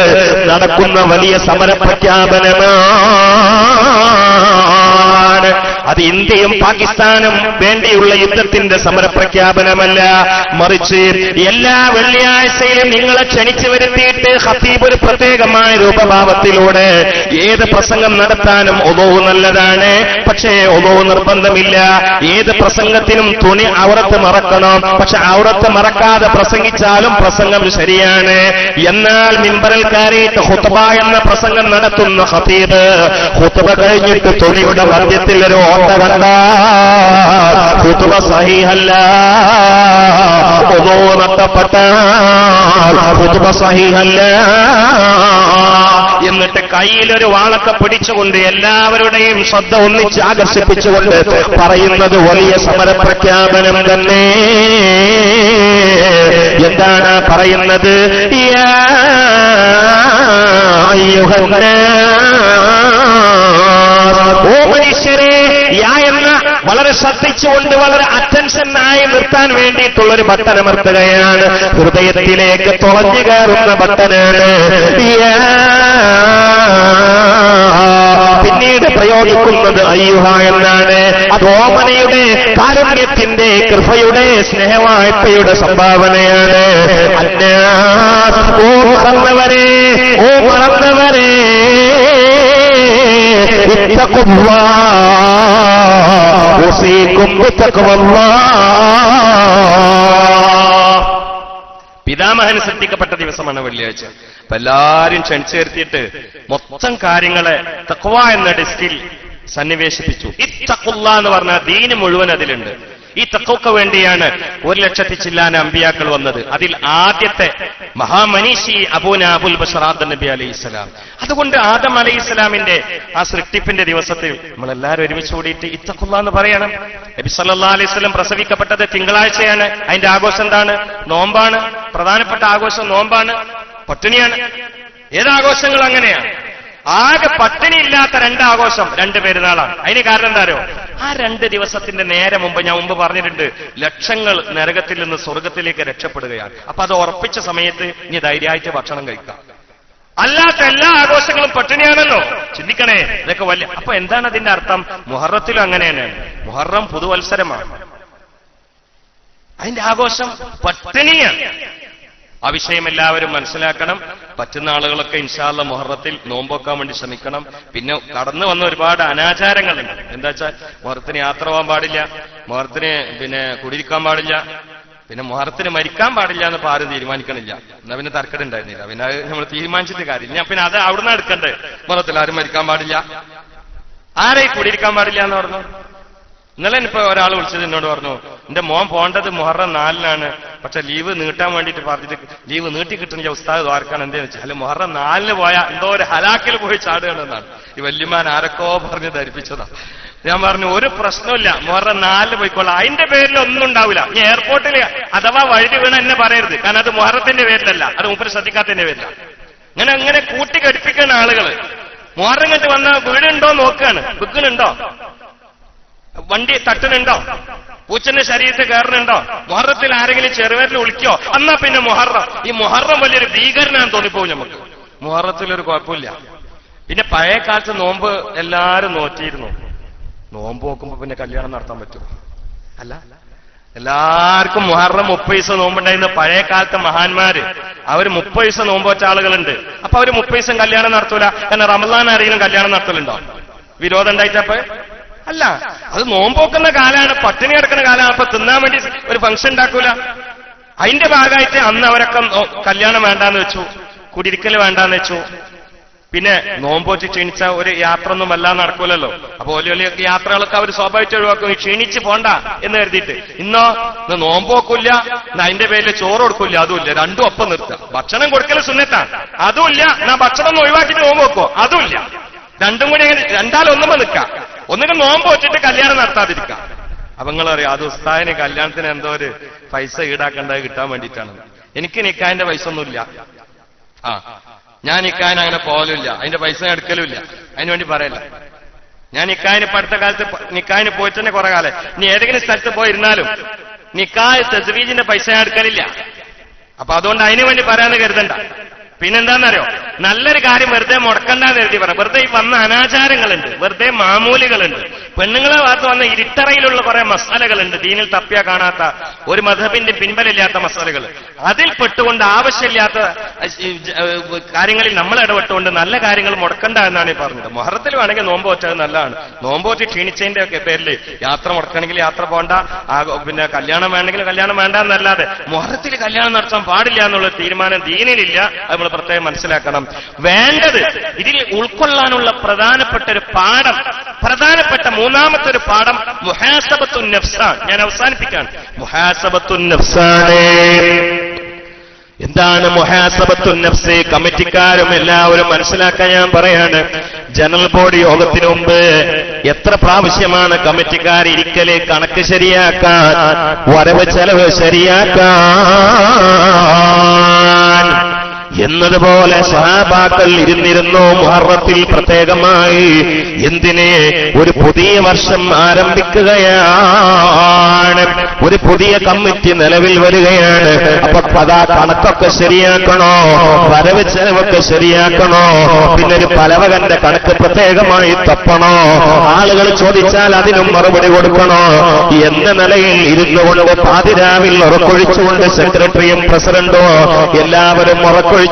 [SPEAKER 2] നടക്കുന്ന വലിയ സമരപ്രഖ്യാപനമാണ്. അത് ഇന്ത്യയും പാകിസ്ഥാനും വേണ്ടിയുള്ള യുദ്ധത്തിന്റെ സമരപ്രഖ്യാപനമല്ല, മറിച്ച് എല്ലാ വെള്ളിയാഴ്ചയിലും നിങ്ങളെ ക്ഷണിച്ചു വരുത്തിയിട്ട് ഖതീബ് ഒരു പ്രത്യേകമായ രൂപഭാവത്തിലൂടെ ഏത് പ്രസംഗം നടത്താനും ഒളൂ നല്ലതാണ്, പക്ഷേ ഒളൂ നിർബന്ധമില്ല. ഏത് പ്രസംഗത്തിനും തുണി ഔറത്ത് മറക്കണം, പക്ഷെ ഔറത്ത് മറക്കാതെ പ്രസംഗിച്ചാലും പ്രസംഗം ശരിയാണ്. എന്നാൽ മിമ്പറിൽ കയറിയിട്ട് ഖുത്ബ എന്ന പ്രസംഗം നടത്തുന്ന ഖതീബ് ഖുത്ബ കഴിഞ്ഞിട്ട് തുണിയുടെ മധ്യത്തിൽ ഒരു ഓട്ട കണ്ടാൽ ഖുത്ബ സഹീഹല്ല. ഒന്നോ നഷ്ടപ്പെട്ടാൽ ഖുത്ബ സഹീഹല്ല. എന്നിട്ട് കയ്യിലൊരു വാളൊക്കെ പിടിച്ചുകൊണ്ട് എല്ലാവരുടെയും ശ്രദ്ധ ഒന്നിച്ച് ആകർഷിപ്പിച്ചുകൊണ്ട് പറയുന്നത് വലിയ സമരപ്രഖ്യാപനം തന്നെ. എന്താണ് പറയുന്നത്? ഓ മനുഷ്യരെ, യാ എന്ന വളരെ ശ്രദ്ധിച്ചുകൊണ്ട് വളരെ അറ്റൻഷനായി നിർത്താൻ വേണ്ടിയിട്ടുള്ളൊരു ബട്ടനമർത്തുകയാണ്. ഹൃദയത്തിലേക്ക് തുളഞ്ഞു കയറുന്ന ബട്ടനാണ്. പിന്നീട് പ്രയോഗിക്കുന്നത് അയ്യുഹ എന്നാണ്. അത് ഓമനയുടെ, കാരുണ്യത്തിന്റെ, കൃപയുടെ, സ്നേഹവായ്പയുടെ സംഭാവനയാണ്. ഓ മറന്നവരെ, ഓ മറന്നവരെ, പിതാമഹൻ സൃഷ്ടിക്കപ്പെട്ട ദിവസമാണ് വെള്ളിയാഴ്ച. അപ്പൊ എല്ലാരും ക്ഷണിച്ചേർത്തിയിട്ട് മൊത്തം കാര്യങ്ങളെ തഖ്വ എന്ന ഡിസ്കിൽ സന്നിവേശിപ്പിച്ചു. ഇത്തഖുല്ലാ എന്ന് പറഞ്ഞാൽ ദീന് മുഴുവൻ അതിലുണ്ട്. ഈ തഖ്വക്ക് വേണ്ടിയാണ് 1,00,000 ചില്ലാന അമ്പിയാക്കൾ വന്നത്. അതിൽ ആദ്യത്തെ മഹാമനീഷി അബുൽ ബഷർ ആദം നബി അലൈഹിസ്സലാം. അതുകൊണ്ട് ആദം അലൈഹിസ്സലാമിന്റെ ആ സൃഷ്ടിപ്പിന്റെ ദിവസത്തിൽ നമ്മളെല്ലാവരും ഒരുമിച്ച് കൂടിയിട്ട് ഇത്തഖുല്ലാ എന്ന് പറയണം. നബി സല്ലല്ലാഹു അലൈഹി വസല്ലം പ്രസവിക്കപ്പെട്ടത് തിങ്കളാഴ്ചയാണ്. അതിന്റെ ആഘോഷം എന്താണ്? നോമ്പാണ്. പ്രധാനപ്പെട്ട ആഘോഷം നോമ്പാണ്, പട്ടിണിയാണ്. ഏതാഘോഷങ്ങൾ അങ്ങനെയാണ്. ആകെ പട്ടിണിയില്ലാത്ത രണ്ടാഘോഷം, 2 പെരുന്നാളാണ്. അതിന് കാരണം എന്താ അറിയോ? ആ 2 ദിവസത്തിന്റെ നേരെ മുമ്പ്, ഞാൻ മുമ്പ് പറഞ്ഞിട്ടുണ്ട്, ലക്ഷങ്ങൾ നരകത്തിൽ നിന്ന് സ്വർഗത്തിലേക്ക് രക്ഷപ്പെടുകയാണ്. അപ്പൊ അത് ഉറപ്പിച്ച സമയത്ത് ഇനി ധൈര്യമായിട്ട് ഭക്ഷണം കഴിക്കാം. അല്ലാത്ത എല്ലാ ആഘോഷങ്ങളും പട്ടിണിയാണല്ലോ. ചിന്തിക്കണേ, ഇതൊക്കെ വലിയ. അപ്പൊ എന്താണ് അതിന്റെ അർത്ഥം? മുഹറത്തിലും അങ്ങനെയാണ്. മുഹറം പുതുവത്സരമാണ്, അതിന്റെ ആഘോഷം പട്ടിണിയാണ്. ആ വിഷയം എല്ലാവരും മനസ്സിലാക്കണം. പറ്റുന്ന ആളുകളൊക്കെ ഇൻഷാ അല്ലാഹ് മുഹറത്തിൽ നോമ്പൊക്കാൻ വേണ്ടി ശ്രമിക്കണം. പിന്നെ കടന്നു വന്ന ഒരുപാട് അനാചാരങ്ങളുണ്ട്. എന്താ വെച്ചാൽ മുഹറത്തിന് യാത്ര പോകാൻ പാടില്ല, മുഹറത്തിന് കുടിയിരിക്കാൻ പാടില്ല, പിന്നെ മുഹറത്തിന് മരിക്കാൻ പാടില്ല എന്ന് ആരും തീരുമാനിക്കണില്ല. എന്നാ പിന്നെ തർക്കടുണ്ടായിരുന്നില്ല. പിന്നെ അത് നമ്മൾ തീരുമാനിച്ചിട്ട് കാര്യമില്ല. പിന്നെ അത് അവിടുന്ന് എടുക്കണ്ടേ? മുഹറത്തിൽ ആരും മരിക്കാൻ പാടില്ല, ആരെയും കുടിയിരിക്കാൻ പാടില്ല എന്ന് പറഞ്ഞു. ഇന്നലെ ഇപ്പൊ ഒരാൾ വിളിച്ചത് എന്നോട് പറഞ്ഞു, എന്റെ മോൻ പോകേണ്ടത് മുഹറം 4-നാണ്, പക്ഷെ ലീവ് നീട്ടാൻ വേണ്ടിയിട്ട് പറഞ്ഞിട്ട് ലീവ് നീട്ടി കിട്ടുന്നില്ല, ഉസ്താദ് ദ്വാരക്കാണ്. എന്താണെന്ന് വെച്ചാൽ മുഹറം 4-ന് പോയാൽ എന്തോ ഒരു ഹലാക്കിൽ പോയി ചാടുകയാണെന്നാണ് ഈ വല്യമാൻ ആരൊക്കെ പറഞ്ഞ് ധരിപ്പിച്ചതാ. ഞാൻ പറഞ്ഞു ഒരു പ്രശ്നമില്ല, മുഹറം 4-ന് പോയിക്കോളാം, അതിന്റെ പേരിൽ ഒന്നും ഉണ്ടാവില്ല. ഈ എയർപോർട്ടിൽ അഥവാ വഴുതി വീണ എന്നെ പറയരുത്, കാരണം അത് മുഹറത്തിന്റെ പേരിലല്ല, അത് മൂപ്പര് ശ്രദ്ധിക്കാത്തതിന്റെ പേരില. അങ്ങനെ കൂട്ടി ഘടിപ്പിക്കുന്ന ആളുകൾ മുഹറം കണ്ട് വന്ന വീടുണ്ടോ നോക്കുകയാണ്, വിൽക്കുന്നുണ്ടോ, വണ്ടി തട്ടുന്നുണ്ടോ, പൂച്ചന്റെ ശരീരത്തിൽ കയറുന്നുണ്ടോ, മുഹറത്തിൽ ആരെങ്കിലും ചെറുപേരിൽ വിളിക്കോ, എന്നാ പിന്നെ മുഹറം. ഈ മുഹറം വലിയൊരു ഭീകരനാന്ന് തോന്നിപ്പോവും നമുക്ക്. മുഹറത്തിലൊരു കുഴപ്പമില്ല. പിന്നെ പഴയ കാലത്ത് നോമ്പ് എല്ലാരും നോറ്റിയിരുന്നു. നോമ്പ് നോക്കുമ്പോ പിന്നെ കല്യാണം നടത്താൻ പറ്റുമോ? അല്ല, എല്ലാവർക്കും മുഹറം 30 ദിവസം നോമ്പുണ്ടായിരുന്ന പഴയ കാലത്തെ മഹാന്മാര് അവർ 30 ദിവസം നോമ്പ് വെച്ച ആളുകളുണ്ട്. അപ്പൊ അവര് 30 ദിവസം കല്യാണം നടത്തൂല. കാരണം റമദാൻ ആരെങ്കിലും കല്യാണം നടത്തലുണ്ടോ? വിരോധം ഉണ്ടായിട്ടപ്പോ അല്ല, അത് നോമ്പോക്കുന്ന കാലാണ്, പട്ടിണി കിടക്കുന്ന കാലമാണ്. അപ്പൊ തിന്നാൻ വേണ്ടി ഒരു ഫംഗ്ഷൻ ഉണ്ടാക്കൂല. അതിന്റെ ഭാഗമായിട്ട് അന്ന് അവരൊക്കെ കല്യാണം വേണ്ടാന്ന് വെച്ചു, കുടിയിരിക്കൽ വേണ്ടാന്ന് വെച്ചു. പിന്നെ നോമ്പോച്ച് ക്ഷീണിച്ച ഒരു യാത്ര ഒന്നും വല്ലാതെ നടക്കൂലല്ലോ. അപ്പൊ വലിയ വലിയ യാത്രകളൊക്കെ അവർ സ്വാഭാവികം ഒഴിവാക്കും, ക്ഷീണിച്ച് പോണ്ട എന്ന് കരുതിയിട്ട്. ഇന്ന് നോമ്പ് വെക്കൂല്ല, അതിന്റെ പേരിൽ ചോറ് കൊടുക്കൂല്ല, അതുമില്ല. രണ്ടും ഒപ്പം നിർത്തുക. ഭക്ഷണം കൊടുക്കൽ സുന്നത്താണ്, അതുമില്ല. എന്നാ ഭക്ഷണം ഒന്ന് ഒഴിവാക്കിയിട്ട് നോമ്പ് വെക്കോ, അതുമില്ല. രണ്ടും കൂടി രണ്ടാലൊന്നുമ്പോ നിൽക്കാം. ഒന്നുകിൽ നോമ്പ് വെച്ചിട്ട് കല്യാണം നടത്താതിരിക്കാം. അപ്പൊ നിങ്ങൾ അറിയാം, അത് ഉസ്താദിന് കല്യാണത്തിന് എന്തോ ഒരു പൈസ ഈടാക്കേണ്ടത് കിട്ടാൻ വേണ്ടിയിട്ടാണ്. എനിക്ക് നിക്കാന്റെ പൈസ ഒന്നുമില്ല. ഞാൻ നിക്കാന് അങ്ങനെ പോകലുമില്ല, അതിന്റെ പൈസ എടുക്കലുമില്ല. അതിനു വേണ്ടി പറയല്ല. ഞാൻ നിക്കാന് ഇപ്പൊ അടുത്ത കാലത്ത് നിക്കാന് പോയിട്ട് തന്നെ കുറെ കാലം. ഇനി ഏതെങ്കിലും സ്ഥലത്ത് പോയിരുന്നാലും നിക്കാഹ് തസ്വീജിന്റെ പൈസ ഞാൻ എടുക്കലില്ല. അപ്പൊ അതുകൊണ്ട് അതിനു വേണ്ടി പറയാന്ന് കരുതണ്ട. പിന്നെന്താണെന്നറിയോ, നല്ലൊരു കാര്യം വെറുതെ മുടക്കണ്ടെന്ന് കരുതി പറയാം. വെറുതെ ഈ വന്ന അനാചാരങ്ങളുണ്ട്, വെറുതെ മാമൂലികളുണ്ട്, പെണ്ണുങ്ങളെ ഭാഗത്ത് വന്ന ഇരുട്ടറയിലുള്ള കുറെ മസാലകളുണ്ട്, ദീനിൽ തപ്പിയാ കാണാത്ത, ഒരു മദ്ഹബിന്റെ പിൻബലില്ലാത്ത മസാലകൾ. അതിൽ പെട്ടുകൊണ്ട് ആവശ്യമില്ലാത്ത കാര്യങ്ങളിൽ നമ്മൾ ഇടപെട്ടുകൊണ്ട് നല്ല കാര്യങ്ങൾ മുടക്കണ്ട എന്നാണ് ഈ പറഞ്ഞത്. മുഹറത്തിൽ വേണമെങ്കിൽ നോമ്പ് വെച്ചത് നല്ലതാണ്. നോമ്പ് വെച്ച് ക്ഷീണിച്ചതിന്റെ ഒക്കെ പേരിൽ യാത്ര മുടക്കണമെങ്കിൽ യാത്ര പോകണ്ട, പിന്നെ കല്യാണം വേണമെങ്കിൽ കല്യാണം വേണ്ട എന്നല്ലാതെ മുഹറത്തിൽ കല്യാണം നടത്താൻ പാടില്ല എന്നുള്ള തീരുമാനം ദീനിലില്ല. നമ്മൾ പ്രത്യേകം മനസ്സിലാക്കണം. വേണ്ടത് ഇതിൽ ഉൾക്കൊള്ളാനുള്ള പ്രധാനപ്പെട്ട ഒരു പാഠം, പ്രധാനപ്പെട്ട മൂന്നാമത്തെ ഒരു പാഠം മുഹാസബത്തുൻ നഫ്സാണ്. ഞാൻ അവസാനിപ്പിക്കാൻ. മുഹാസബത്തുൻ നഫ്സാണ്. എന്താണ് മുഹാസബത്തുൻ നഫ്സ്? കമ്മിറ്റിക്കാരും എല്ലാവരും മനസ്സിലാക്കാൻ ഞാൻ പറയാണ്. ജനറൽ ബോഡി യോഗത്തിന് മുമ്പ് എത്ര പ്രാവശ്യമാണ് കമ്മിറ്റിക്കാർ ഇരിക്കല് കണക്ക് ശരിയാക്കാൻ, വരവ് ചെലവ് ശരിയാക്കാൻ എന്നതുപോലെ സ്വഹാബാക്കൾ ഇരുന്നിരുന്നു മുഹറത്തിൽ പ്രത്യേകമായി. എന്തിന്? ഒരു പുതിയ വർഷം ആരംഭിക്കുകയാണ്, ഒരു പുതിയ കമ്മിറ്റി നിലവിൽ വരികയാണ്. അപ്പൊ പതാ കണക്കൊക്കെ ശരിയാക്കണോ, വരവ് ചെലവൊക്കെ ശരിയാക്കണോ, പിന്നെ ഒരു പലവകന്റെ കണക്ക് പ്രത്യേകമായി തപ്പണോ, ആളുകൾ ചോദിച്ചാൽ അതിനും മറുപടി കൊടുക്കണോ എന്ന നിലയിൽ ഇരുന്നുകൊണ്ട് പാതിരാവിൽ ഉറക്കൊഴിച്ചുകൊണ്ട് സെക്രട്ടറിയും പ്രസിഡന്റോ എല്ലാവരും ഉറക്കൊഴിച്ചുകൊണ്ട്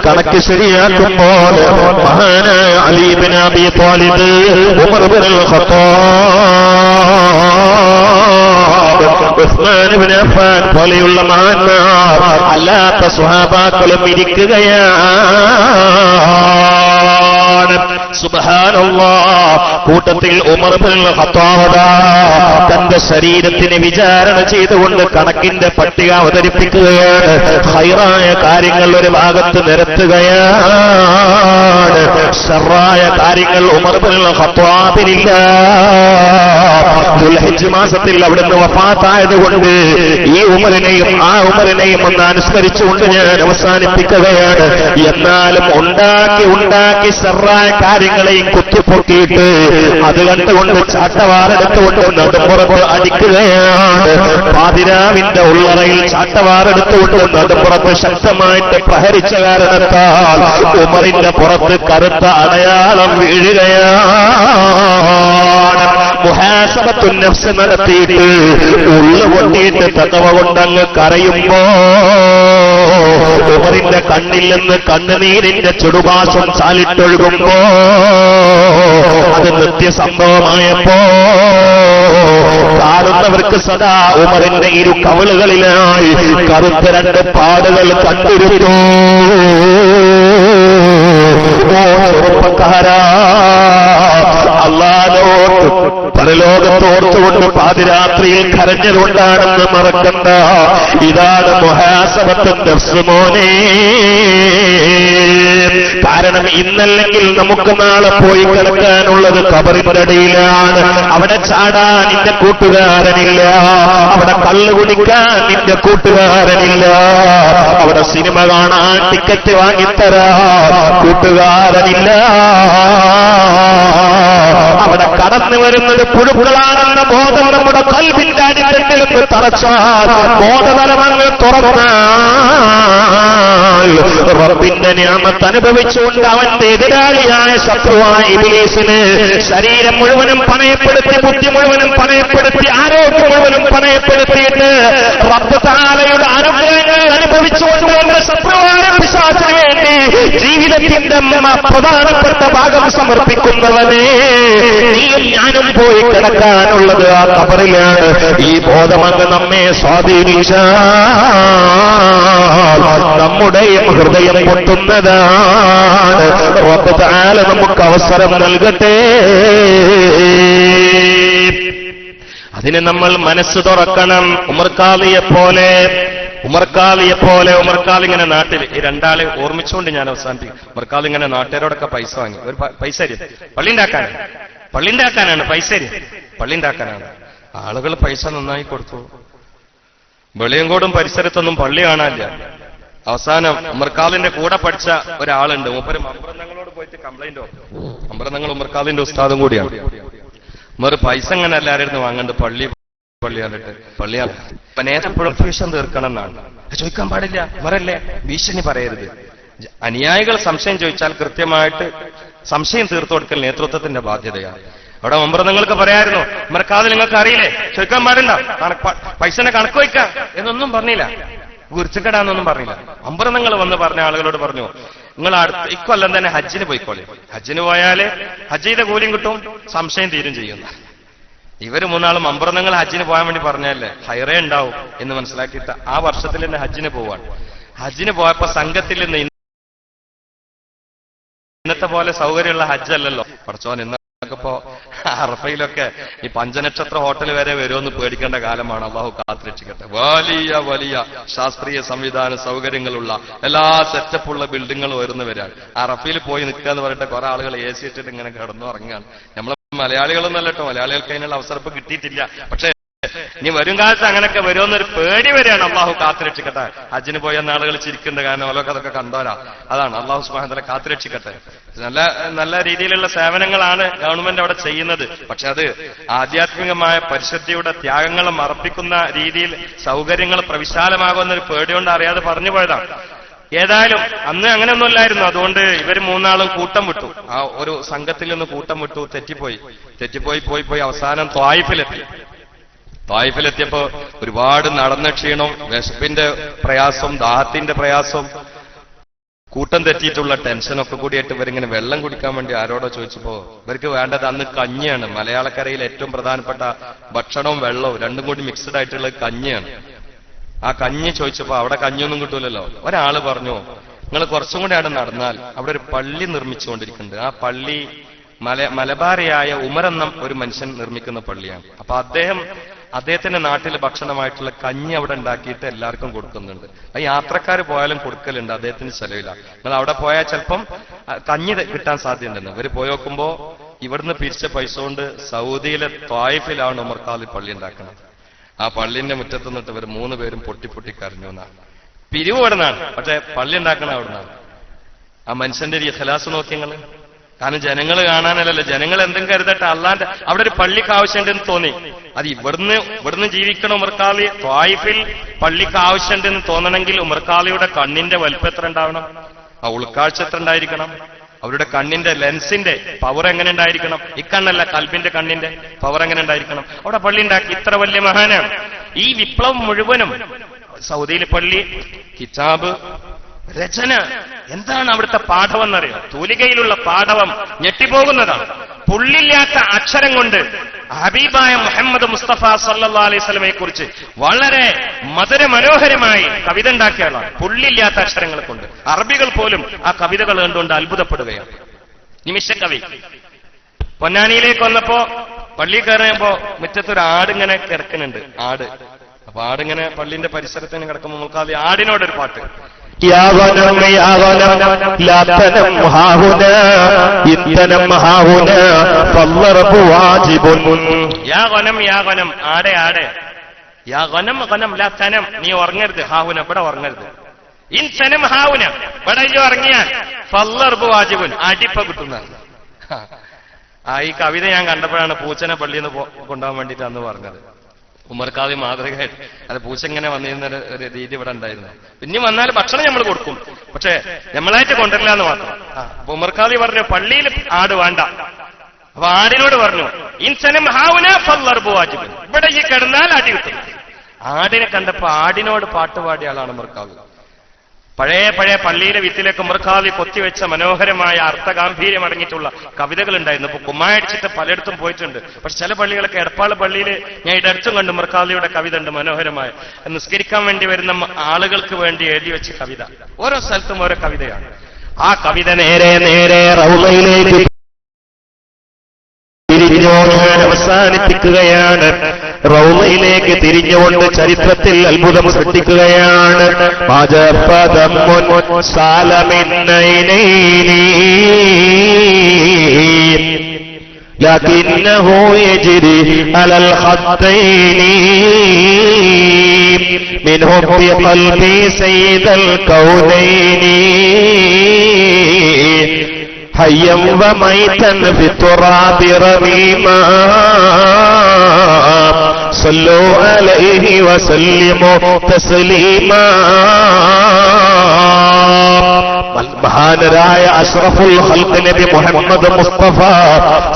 [SPEAKER 2] കണക്ക് ശരിയാക്കുമ്പോൾ മഹാനായ അലി ഇബ്നു അബീ ത്വാലിബ്, ഉമർ ഇബ്നുൽ ഖത്താബ്, ഉസ്മാൻ ഇബ്നു അഫ്ഫാൻ പോലെയുള്ള മഹാന്മാർ അല്ലാത്ത സ്വഹാബാക്കളും ഇരിക്കുകയാണ്. സുബ്ഹാനല്ലാഹ്. കൂട്ടത്തിൽ ഉമർ ഇബ്നുൽ ഖത്താബ് തന്റെ ശരീരത്തിന് വിചാരണ ചെയ്തുകൊണ്ട് കണക്കിന്റെ പട്ടിക അവതരിപ്പിക്കുകയാണ്. ഖൈറായ കാര്യങ്ങൾ ഒരു ഭാഗത്ത് നിരത്തുകയാണ്, ശർറായ കാര്യങ്ങൾ ഉമർ ഇബ്നുൽ ഖത്താബിനില്ല. ദുൽഹിജ്ജ് മാസത്തിൽ അവിടുന്ന് വഫാത്തായതുകൊണ്ട് ഈ ഉമറിനെയും ആ ഉമറിനെയും ഒന്ന് അനുസ്മരിച്ചുകൊണ്ട് ഞാൻ അവസാനിപ്പിക്കുകയാണ്. എന്നാലും ഉണ്ടാക്കി ശർറായ കാര്യങ്ങളെയും കുത്തിപ്പൊക്കിയിട്ട് അത് കണ്ടുകൊണ്ട് ചാട്ടവാറെടുത്തുകൊണ്ട് നടുപ്പുറത്ത് അടിക്കുകയാണ്. പാതിരാവിന്റെ ഉള്ളറയിൽ ചാട്ടവാറെടുത്തുകൊണ്ട് നടുപ്പുറത്ത് ശക്തമായിട്ട് പ്രഹരിച്ച കാരണത്താൽ ഉമറിന്റെ പുറത്ത് കറുത്ത അടയാളം വീഴുകയാണ്. മുഹാസബത്തുൻ നഫ്സ് നടത്തിയിട്ട് ഉള്ളു പൊട്ടിയിട്ട് തകവ കൊണ്ടങ്ങ് കരയുമ്പോ ഉമറിന്റെ കണ്ണിൽ നിന്ന് കണ്ണുനീരിന്റെ ചുടുപാശം ചാലിട്ടൊഴുകുമ്പോ അത് നിത്യസംഭവമായപ്പോ കാണുന്നവർക്ക് സദാ ഉമറിന്റെ ഇരു കവിളുകളിലായി കറുത്ത രണ്ട് പാടുകൾ കണ്ടിരുന്നു. ചെറുപ്പക്കാരാ, അല്ലാഹുവോട് പരലോകത്തോർത്തുകൊണ്ട് പാതിരാത്രിയിൽ കരഞ്ഞതുകൊണ്ടാണെന്ന് മറക്കണ്ട. ഇതാണ് മുഹാസബത്തുൻ നഫ്സ് മോനെ. കാരണം ഇന്നല്ലെങ്കിൽ നമുക്ക് നാളെ പോയി കിടക്കാനുള്ളത് ഖബറിന്റെ അടിയിലാണ്. അവിടെ ചാടാൻ നിന്റെ കൂട്ടുകാരനില്ല, അവിടെ കള്ളു കുടിക്കാൻ നിന്റെ കൂട്ടുകാരനില്ല, അവിടെ സിനിമ കാണാൻ ടിക്കറ്റ് വാങ്ങിത്തരാൻ കൂട്ടുകാരനില്ല, അവിടെ കട
[SPEAKER 1] കടന്നു വരുന്നത് പുഴുക്കളാണെന്ന ബോധം നമ്മുടെ ഖൽബിന്റെ അടിത്തട്ടിലേക്ക് തറച്ചാൽ, ബോധതലമങ്ങൾ തുറന്നാൽ റബ്ബിന്റെ നിഅമത്ത് അനുഭവിച്ചുകൊണ്ട് അവന്റെ എതിരാളിയായ ശത്രുവായ ഇബ്ലീസിന് ശരീരം മുഴുവനും പണയപ്പെടുത്തി, ബുദ്ധി മുഴുവനും പണയപ്പെടുത്തി, ആരോഗ്യം മുഴുവനും പണയപ്പെടുത്തിയിട്ട് റബ്ബ് തആലയുടെ അനുഗ്രഹങ്ങൾ അനുഭവിച്ചുകൊണ്ട് അവന്റെ ശത്രുവായ പിശാചിന് വേണ്ടി ജീവിതത്തിന്റെ പ്രധാനപ്പെട്ട ഭാഗം സമർപ്പിക്കുന്നവനെ, നീയും ഞാനും പോയി കിടക്കാനുള്ളത് ആ ഖബറിലാണ്. ഈ ബോധമങ്ങ് നമ്മെ സ്വാധീനിച്ചാൽ നമ്മുടെയും ഹൃദയം പൊട്ടുന്നതാണ്. റബ്ബ് തആല നമുക്ക് അവസരം നൽകട്ടെ. അതിന് നമ്മൾ മനസ്സ് തുറക്കണം. ഉമർ ഖാദിയെ പോലെ ഉമർ ഖാദി ഇങ്ങനെ നാട്ടിൽ, ഈ രണ്ടാളെ ഓർമ്മിച്ചുകൊണ്ട് ഞാൻ അവസാനിപ്പിക്കും. ഉമർ ഖാദി ഇങ്ങനെ നാട്ടുകാരോടൊക്കെ പൈസ വാങ്ങി. ഒരു പൈസ പള്ളി ഉണ്ടാക്കാനാണ്, പള്ളി ഉണ്ടാക്കാനാണ്. ആളുകൾ പൈസ നന്നായി കൊടുത്തു. വെളിയങ്കോടും പരിസരത്തൊന്നും പള്ളി കാണാനില്ല. അവസാനം ഉമർ ഖാദിന്റെ കൂടെ പഠിച്ച ഒരാളുണ്ട്, മൂപ്പര് മമ്പ്രന്തങ്ങളോട് പോയിട്ട് കംപ്ലൈന്റ് പറഞ്ഞു. മമ്പ്രന്തങ്ങൾ ഉമർ ഖാദിന്റെ ഉസ്താദും കൂടിയാണ്. ഉമർ പൈസ ഇങ്ങനെ എല്ലാവരും വാങ്ങണ്ട്, പള്ളിയാണ് നേരെപ്പോഴും ഭീഷണി തീർക്കണം എന്നാണ്. ചോദിക്കാൻ പാടില്ല, ഉമറല്ലേ, ഭീഷണി പറയരുത്. അനുയായികൾ സംശയം ചോദിച്ചാൽ കൃത്യമായിട്ട് സംശയം തീർത്തു കൊടുക്കൽ നേതൃത്വത്തിന്റെ ബാധ്യതയാണ്. അവിടെ മമ്പ്രന്തങ്ങൾക്ക് പറയായിരുന്നു, ഉമർ ഖാദി നിങ്ങൾക്ക് അറിയില്ലേ, ചോദിക്കാൻ പാടില്ല, പൈസനെ കണക്ക് വയ്ക്കാം എന്നൊന്നും പറഞ്ഞില്ല, കുറിച്ചക്കെടാന്നൊന്നും പറഞ്ഞില്ല. മമ്പ്രന്തങ്ങൾ വന്ന് പറഞ്ഞ ആളുകളോട് പറഞ്ഞു, നിങ്ങൾ അടുത്ത ഇക്കൊല്ലം തന്നെ ഹജ്ജിന് പോയിക്കോളി. ഹജ്ജിന് പോയാല് ഹജ്ജ് ചെയ്ത കൂലിയും കിട്ടും, സംശയം തീരും ചെയ്യുന്ന. ഇവര് മൂന്നാളും മമ്പ്രന്തങ്ങൾ ഹജ്ജിന് പോകാൻ വേണ്ടി പറഞ്ഞല്ലേ, ഹൈറേ ഉണ്ടാവും എന്ന് മനസ്സിലാക്കിയിട്ട് ആ വർഷത്തിൽ തന്നെ ഹജ്ജിന് പോവാണ്. ഹജ്ജിന് പോയപ്പോ സംഘത്തിൽ നിന്ന് ഇന്നത്തെ പോലെ സൗകര്യമുള്ള ഹജ്ജല്ലല്ലോ പഠിച്ചോൻ. ഇന്നൊക്കെപ്പോ അറഫയിലൊക്കെ ഈ പഞ്ചനക്ഷത്ര ഹോട്ടൽ വരെ വരുമെന്ന് പേടിക്കേണ്ട കാലമാണ്. അള്ളാഹു കാത്തുരക്ഷിക്കട്ടെ. വലിയ ശാസ്ത്രീയ സംവിധാന സൗകര്യങ്ങളുള്ള എല്ലാ സെറ്റപ്പുള്ള ബിൽഡിങ്ങുകൾ വരുന്നവരാണ്. അറഫയിൽ പോയി നിൽക്കുക എന്ന് പറഞ്ഞിട്ട് കുറെ ആളുകൾ AC ഇട്ടിട്ട് ഇങ്ങനെ കിടന്നു ഇറങ്ങുകയാണ്. നമ്മൾ മലയാളികളൊന്നും അല്ലട്ടോ, മലയാളികൾക്ക് അതിനുള്ള അവസരം ഇപ്പൊ കിട്ടിയിട്ടില്ല. പക്ഷേ ഇനി വരും കാലത്ത് അങ്ങനെയൊക്കെ വരുമെന്നൊരു പേടി വരെയാണ്. അള്ളാഹു കാത്തുരക്ഷിക്കട്ടെ. ഹജ്ജിന് പോയെന്ന ആളുകൾ ചിരിക്കുന്നുണ്ട്, കാരണം അവരൊക്കെ അതൊക്കെ കണ്ടോരാ. അതാണ് അള്ളാഹു സുബ്ഹാനഹു വ തആല കാത്തുരക്ഷിക്കട്ടെ. നല്ല രീതിയിലുള്ള സേവനങ്ങളാണ് ഗവൺമെന്റ് അവിടെ ചെയ്യുന്നത്. പക്ഷെ അത് ആധ്യാത്മികമായ പരിശുദ്ധിയുടെ ത്യാഗങ്ങളും അർപ്പിക്കുന്ന രീതിയിൽ സൗകര്യങ്ങൾ പ്രവിശാലമാകുമെന്നൊരു പേടികൊണ്ട് അറിയാതെ പറഞ്ഞു പോയതാണ്. ഏതായാലും അന്ന് അങ്ങനെയൊന്നുമില്ലായിരുന്നു. അതുകൊണ്ട് ഇവർ മൂന്നാളും കൂട്ടം വിട്ടു. ആ ഒരു സംഘത്തിൽ നിന്ന് കൂട്ടം വിട്ടു. തെറ്റിപ്പോയി അവസാനം ത്വായിഫിലെത്തിയപ്പോ ഒരുപാട് നടന്ന ക്ഷീണം, വിശപ്പിന്റെ പ്രയാസം, ദാഹത്തിന്റെ പ്രയാസം, കൂട്ടം തെറ്റിയിട്ടുള്ള ടെൻഷനൊക്കെ കൂടിയായിട്ട് ഇവരിങ്ങനെ വെള്ളം കുടിക്കാൻ വേണ്ടി ആരോടോ ചോദിച്ചപ്പോ ഇവർക്ക് വേണ്ടത് അന്ന് കഞ്ഞിയാണ്. മലയാളക്കരയിൽ ഏറ്റവും പ്രധാനപ്പെട്ട ഭക്ഷണവും വെള്ളവും രണ്ടും കൂടി മിക്സഡ് ആയിട്ടുള്ള കഞ്ഞിയാണ്. ആ കഞ്ഞി ചോദിച്ചപ്പോ അവിടെ കഞ്ഞിയൊന്നും കിട്ടൂലല്ലോ. ഒരാള് പറഞ്ഞു, നിങ്ങൾ കുറച്ചും കൂടി അവിടെ നടന്നാൽ അവിടെ ഒരു പള്ളി നിർമ്മിച്ചുകൊണ്ടിരിക്കുന്നുണ്ട്. ആ പള്ളി മലബാറിയായ ഉമർ എന്ന ഒരു മനുഷ്യൻ നിർമ്മിക്കുന്ന പള്ളിയാണ്. അപ്പൊ അദ്ദേഹത്തിന്റെ നാട്ടിലെ ഭക്ഷണമായിട്ടുള്ള കഞ്ഞി അവിടെ ഉണ്ടാക്കിയിട്ട് എല്ലാവർക്കും കൊടുക്കുന്നുണ്ട്. ആ യാത്രക്കാർ പോയാലും കൊടുക്കലുണ്ട്, അദ്ദേഹത്തിന് ചെലവില്ല. നിങ്ങൾ അവിടെ പോയാൽ ചിലപ്പം കഞ്ഞി കിട്ടാൻ സാധ്യതയുണ്ടെന്ന്. ഇവര് പോയി നോക്കുമ്പോ ഇവിടുന്ന് പിരിച്ച പൈസ കൊണ്ട് സൗദിയിലെ ത്വായിഫിലാണ് ഉമർ ഖാദി പള്ളി ഉണ്ടാക്കുന്നത്. ആ പള്ളിന്റെ മുറ്റത്ത് നിന്നിട്ട് ഇവർ 3 പേരും പൊട്ടി കരഞ്ഞു എന്നാണ്. പിരിവ് ഇവിടുന്നാണ്, പക്ഷെ പള്ളി ഉണ്ടാക്കണ അവിടുന്നാണ്. ആ മനുഷ്യന്റെ ഒരു ഇഖ്ലാസ് നോക്കിയങ്ങള്. കാരണം ജനങ്ങൾ കാണാനല്ലല്ലോ, ജനങ്ങൾ എന്തും കരുതട്ടെ, അല്ലാണ്ട് അവിടെ ഒരു പള്ളിക്ക് ആവശ്യമുണ്ടെന്ന് തോന്നി. അത് ഇവിടുന്ന് ജീവിക്കണം ഉമർ ഖാദി. ത്വായിഫിൽ പള്ളിക്ക് ആവശ്യമുണ്ടെന്ന് തോന്നണമെങ്കിൽ ഉമർ ഖാദിയുടെ കണ്ണിന്റെ വലിപ്പം എത്ര ഉണ്ടാവണം, ആ ഉൾക്കാഴ്ച എത്ര ഉണ്ടായിരിക്കണം, അവരുടെ കണ്ണിന്റെ ലെൻസിന്റെ പവർ എങ്ങനെ ഉണ്ടായിരിക്കണം, ഇക്കണ്ണല്ല കൽബിന്റെ കണ്ണിന്റെ പവർ എങ്ങനെ ഉണ്ടായിരിക്കണം. അവിടെ പള്ളി ഉണ്ടാക്കി. ഇത്ര വലിയ മഹാനാണ്. ഈ വിപ്ലവം മുഴുവനും സൗദിയിലെ പള്ളി, കിതാബ്, രചന, എന്താണ് അവിടുത്തെ പാഠവെന്നറിയാം. തൂലികയിലുള്ള പാഠവം ഞെട്ടിപ്പോകുന്നതാണ്. പുള്ളില്ലാത്ത അക്ഷരം കൊണ്ട് ഹബീബായ മുഹമ്മദ് മുസ്തഫ സല്ലല്ലാഹു അലൈഹി വസല്ലമയെ കുറിച്ച് വളരെ മധുരമനോഹരമായി കവിത ഉണ്ടാക്കിയതാണ്. പുള്ളില്ലാത്ത അക്ഷരങ്ങളെ കൊണ്ട് അറബികൾ പോലും ആ കവിതകൾ കണ്ടുകൊണ്ട് അത്ഭുതപ്പെടുകയാണ്. നിമിഷക്കവി പൊന്നാനിയിലേക്ക് വന്നപ്പോ പള്ളി കയറിയപ്പോ മുറ്റത്തൊരു ആടിങ്ങനെ കിടക്കുന്നുണ്ട്. അപ്പൊ ആടിങ്ങനെ പള്ളിന്റെ പരിസരത്തിന് കിടക്കുമ്പോൾ നമുക്ക് അത് ആടിനോടൊരു പാട്ട്,
[SPEAKER 3] يا غنم يا غنم لا تنم هاهنا إن تنم هاهنا فالضرب واجب.
[SPEAKER 1] യാ ഗനം യാ ഗനം, ആടെ യാ ഗനം ഗനം ലാ തനം, നീ ഉറങ്ങരുത്, ഹാഹുന ഇവിടെ ഉറങ്ങരുത്. ഇൻ തനം ഹാഹുന, ഇവിടെ ഉറങ്ങിയാൽ ഫല്ലർബു വാജിബുൻ, അടിപ്പ കിട്ടുന്നതാണ്.
[SPEAKER 2] ഈ കവിത ഞാൻ കണ്ടപ്പോഴാണ് പൂച്ചനെ പള്ളിയിൽ നിന്ന് കൊണ്ടുപോകാൻ വേണ്ടിയിട്ട് അന്ന് പറഞ്ഞത്. ഉമർഖാദി മാതൃകയായിട്ട് അത് പൂച്ച ഇങ്ങനെ വന്നിരുന്ന ഒരു രീതി ഇവിടെ ഉണ്ടായിരുന്നു. പിന്നെ വന്നാൽ ഭക്ഷണം നമ്മൾ കൊടുക്കും, പക്ഷെ നമ്മളായിട്ട് കൊണ്ടില്ല എന്ന് മാത്രം. അപ്പൊ ഉമർഖാദി പറഞ്ഞു പള്ളിയിൽ ആട് വേണ്ട. അപ്പൊ ആടിനോട് പറഞ്ഞു ഇൻസനം ഹാവുന ഫല്ലർബു വാജിബ്, ഇവിടെ ഈ കിടന്നാൽ അടി കിട്ടും. ആടിനെ കണ്ടപ്പോ ആടിനോട് പാട്ടുപാടിയ ആളാണ് ഉമർഖാദി. പഴയ പള്ളിയിലെ വിത്തിലേക്ക് ഉമർഖാദി കൊത്തിവെച്ച മനോഹരമായ അർത്ഥഗാംഭീര്യം അടങ്ങിയിട്ടുള്ള കവിതകൾ ഉണ്ടായിരുന്നു. ഇപ്പൊ കുമ്മായടിച്ചിട്ട് പലയിടത്തും പോയിട്ടുണ്ട്. പക്ഷെ ചില പള്ളികളൊക്കെ എടപ്പാള് പള്ളിയിൽ ഞാൻ ഇടത്തും കണ്ടു ഉമർഖാദിയുടെ കവിത ഉണ്ട് മനോഹരമായ. നിസ്കരിക്കാൻ വേണ്ടി വരുന്ന ആളുകൾക്ക് വേണ്ടി എഴുതി വെച്ച കവിത. ഓരോ സ്ഥലത്തും ഓരോ കവിതയാണ്.
[SPEAKER 3] ആ കവിത നേരെ റൗളയിലേക്ക് തിരിഞ്ഞോടാൻ അവസാനിപ്പിക്കുകയാണ്. റൗളയിലേക്ക് തിരിഞ്ഞുകൊണ്ട് ചരിത്രത്തിൽ അത്ഭുതം സൃഷ്ടിക്കുകയാണ്. لكنه يجري على الخطين منهم في قلبي سيد الكونين حيا وميتا في التراب رميما صلوا عليه وسلموا تسليما. മഹാനരായ അഷ്റഫുൽ ഖൽഖ് നബി മുഹമ്മദ് മുസ്തഫ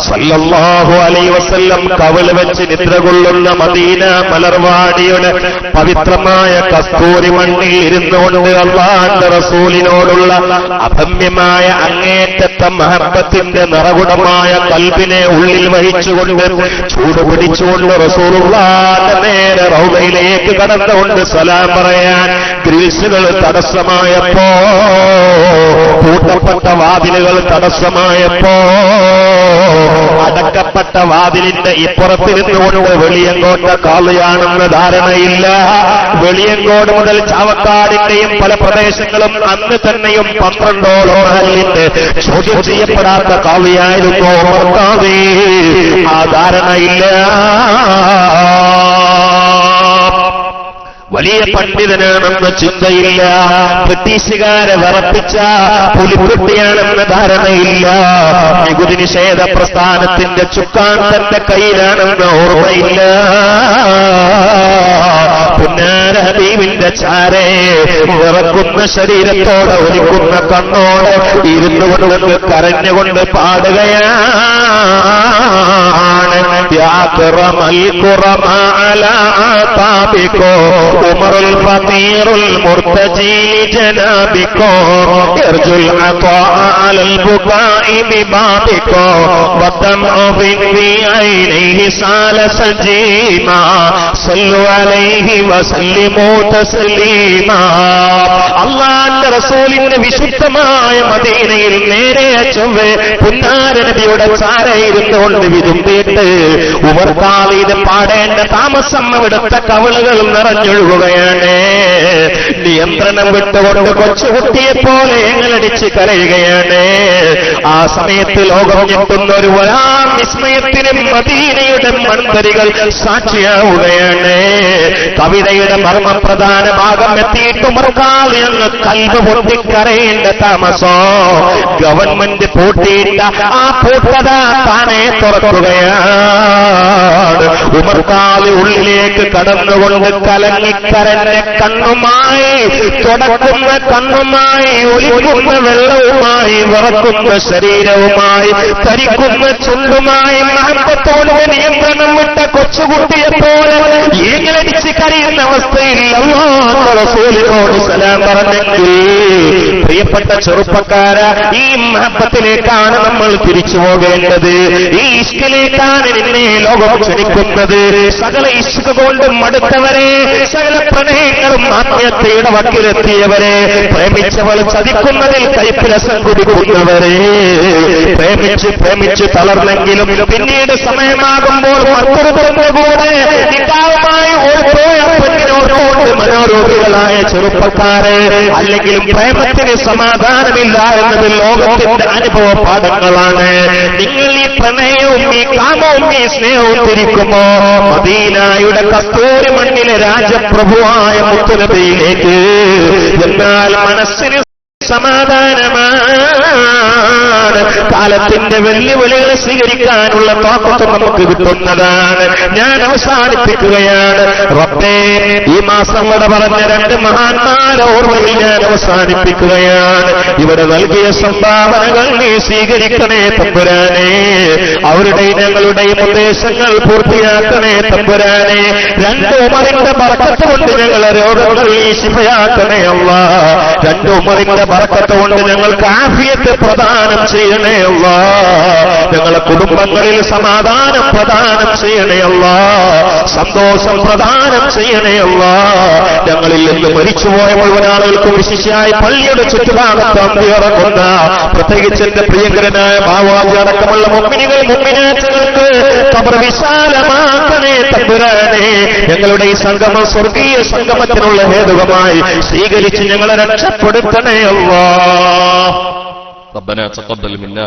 [SPEAKER 3] സല്ലല്ലാഹു അലൈഹി വസല്ലം കവല വെച്ച് നിദ്ര കൊള്ളുന്ന മദീന മലർവാടിയുടെ പവിത്രമായ കസ്തൂരി മണ്ണിൽ ഇരുന്നുകൊണ്ട് അല്ലാഹുവിന്റെ റസൂലിനോടുള്ള അഭമ്യമായ അങ്ങേറ്റത്തെ മഹബ്ബത്തിന്റെ നിറകുടമായ ഖൽബിനെ ഉള്ളിൽ വഹിച്ചുകൊണ്ട് ചൂട് പിടിച്ചുകൊണ്ട് റസൂലുള്ളാഹിന്റെ നേരെ റൗളയിലേക്ക് കടന്നുകൊണ്ട് സലാം പറയാൻ ഗ്രിൽസുകൾ തടസ്സമായപ്പോ, പൂട്ടപ്പെട്ട വാതിലുകൾ തടസ്സമായപ്പോ, അടക്കപ്പെട്ട വാതിലിന്റെ ഇപ്പുറത്തിരുന്നുകൊണ്ട് വെളിയങ്കോട്ട കാളിയാണെന്ന് ധാരണയില്ല. വെളിയങ്കോട് മുതൽ ചാവക്കാടിന്റെയും പല പ്രദേശങ്ങളും അന്ന് തന്നെയും 12ഓളം മഹല്ലിന്റെ ചോദ്യം ചെയ്യപ്പെടാത്ത കാളിയായിരുന്നു ഉമർഖാദി. ആ ധാരണയില്ല. വലിയ പണ്ഡിതനാണെന്ന ചിന്തയില്ല. ബ്രിട്ടീഷുകാരെ വിറപ്പിച്ച പുലിക്കുട്ടിയാണെന്ന ധാരണയില്ല. നികുതി നിഷേധ പ്രസ്ഥാനത്തിന്റെ ചുക്കാൻ തന്റെ കയ്യിലാണെന്ന ഓർമ്മയില്ല. പുന്നാര ഹബീബിന്റെ ചാരേ വിറക്കുന്ന ശരീരത്തോടെ ഒലിക്കുന്ന കണ്ണോടെ ഇരുന്നുകൊണ്ട് കരഞ്ഞുകൊണ്ട് പാടുകയാണ്. عمر الفقير المرتجي لجنابكم يرجو العطاء على البكاء ببابكم والدمع في عينيه سال سجيما صلوا عليه وسلموا تسليما. അല്ലാഹുവിന്റെ റസൂലിന്റെ വിശുദ്ധമായ മദീനയിൽ നേരെ ചൊവ്വേ പുന്നാര നബിയുടെ ചാരയിരുന്നുകൊണ്ട് വിതുമ്പിയിട്ട് ഉമർഖാദി പാടേണ്ട താമസം അവിടുത്തെ കവളുകൾ നിറഞ്ഞൊഴുകുകയാണ്. നിയന്ത്രണം വിട്ടുകൊണ്ട് കൊച്ചുകുട്ടിയെ പോലെ എങ്ങളടിച്ച് കരയുകയാണ്. ആ സമയത്ത് ലോകം ഞെട്ടുന്ന ഒരു വലാം വിസ്മയത്തിനും മദീനയുടെ മൺതരികൾ സാക്ഷിയാവുകയാണ്. കവിതയുടെ മർമ്മപ്രധാന ഭാഗം എത്തിയിട്ട് ഉമർഖാദി അങ്ങ് കൽബ് പൊട്ടിക്കരയേണ്ട താമസോ ഗവൺമെന്റ് പൂട്ടിയിട്ട ആ പൂട്ടത താനെ തുറക്കുകയാണ്. ഉമർഖാദി ഉള്ളിലേക്ക് കടന്നുകൊണ്ട് കലങ്ങിക്കരഞ്ഞ കണ്ണുമായി, തുടക്കുന്ന കണ്ണുമായി, ഒലിക്കുന്ന വെള്ളവുമായി, വിറക്കുന്ന ശരീരവുമായി, തരിക്കുന്ന ചുണ്ടുമായി, മഹബത്തോട് നിയന്ത്രണം വിട്ട കൊച്ചുകുട്ടിയെ പോലെ ഏങ്ങലടിച്ച് കരയുന്ന അവസ്ഥയിൽ അല്ലാഹുവിന്റെ റസൂലിനോട് സലാം പറഞ്ഞെങ്കിൽ, പ്രിയപ്പെട്ട ചെറുപ്പക്കാര, ഈ മഹബത്തിലേക്കാണ് നമ്മൾ തിരിച്ചു പോകേണ്ടത്. ഈ ഇഷ്കിലേക്കാണ് നിന്നെ ലോകം ക്ഷണിക്കുന്നത്. സകല ഇഷ്ക് കൊണ്ടും മടുത്തവരെ, സകല പ്രണയങ്ങളും ആത്മീയതയുടെ വക്കിലെത്തിയവരെ, പ്രേമിച്ചവൾ ചതിക്കുന്നതിൽ കൈപ്പിരസം കുടിക്കുന്നവരെ, പ്രേമിച്ച് തളർന്നെങ്കിലും പിന്നീട് സമയമാകുമ്പോൾ മറ്റൊരു കൂടെ നിക്കാവുമായി ഓർപ്പോയ പെണ്ണിനോടുകൊണ്ട് മനോരോഗികളായ ചെറുപ്പക്കാരെ, അല്ലെങ്കിലും പ്രേമത്തിന് സമാധാനമില്ല എന്നതിൽ ലോകത്തിന്റെ അനുഭവ പാഠങ്ങളാണ്. നിങ്ങൾ ഈ പ്രണയവും ഈ കാമവും ഈ സ്നേഹവും തിരിക്കുമോ മദീനയുടെ കസ്തൂരി മണ്ണിലെ രാജപ്രഭുവായ മുത്തുനബിയിലേക്ക്, എന്നാൽ മനസ്സിന് സമാധാനമാണ്. കിട്ടുന്നതാണ്. കാലത്തിന്റെ വെല്ലുവിളികളെ സ്വീകരിക്കാനുള്ള താക്കത്ത് നമുക്ക് കിട്ടുന്നതാണ്. ഞാൻ അവസാനിപ്പിക്കുകയാണ്. റബ്ബേ, ഈ മാസം കൂടെ പറഞ്ഞ രണ്ട് മഹാന്മാരെ ഓർമ്മയിൽ ഞാൻ അവസാനിപ്പിക്കുകയാണ്. ഇവിടെ നൽകിയ സംഭാവനകൾ നീ സ്വീകരിക്കണേ തമ്പുരാനെ. അവരുടെ ഞങ്ങളുടെയും ഉദ്ദേശങ്ങൾ പൂർത്തിയാക്കണേ തമ്പുരാനെ. രണ്ട് ഉമറിന്റെ ബർക്കത്ത് കൊണ്ട് ഞങ്ങളെ രോഗങ്ങൾ നീ ശിഫയാക്കണേ അല്ലാഹ്. രണ്ട് ഉമറിന്റെ ബർക്കത്ത് കൊണ്ട് ഞങ്ങൾക്ക് ആഫിയത്ത് പ്രദാനം ചെയ്യണേ അല്ലാഹ്. ഞങ്ങളെ കുടുംബങ്ങളിൽ സമാധാനം പ്രദാനം ചെയ്യണേ അല്ലാഹ്. സന്തോഷം പ്രദാനം ചെയ്യണേ അല്ലാഹ്. ഞങ്ങളിൽ നിന്ന് മരിച്ചുപോയ മുഴുവൻ ആളുകൾക്കും വിശിഷ്യായി പള്ളിയുടെ ചുറ്റുഭാഗത്ത് അന്തിയിറങ്ങുന്ന പ്രത്യേകിച്ച് എന്റെ പ്രിയങ്കരനായ ബാവാജി അടക്കമുള്ള മുഅ്മിനീകൾ മുഅ്മിനാത്തുകൾക്ക് ഖബർ വിശാലമാക്കണേ തമ്പുരാനെ. ഞങ്ങളുടെ ഈ സംഗമം സ്വർഗീയ സംഗമത്തിനുള്ള ഹേതുകമായി സ്വീകരിച്ച് ഞങ്ങളെ രക്ഷപ്പെടുത്തണേ അല്ലാഹ്.
[SPEAKER 2] ربنا تقبل منا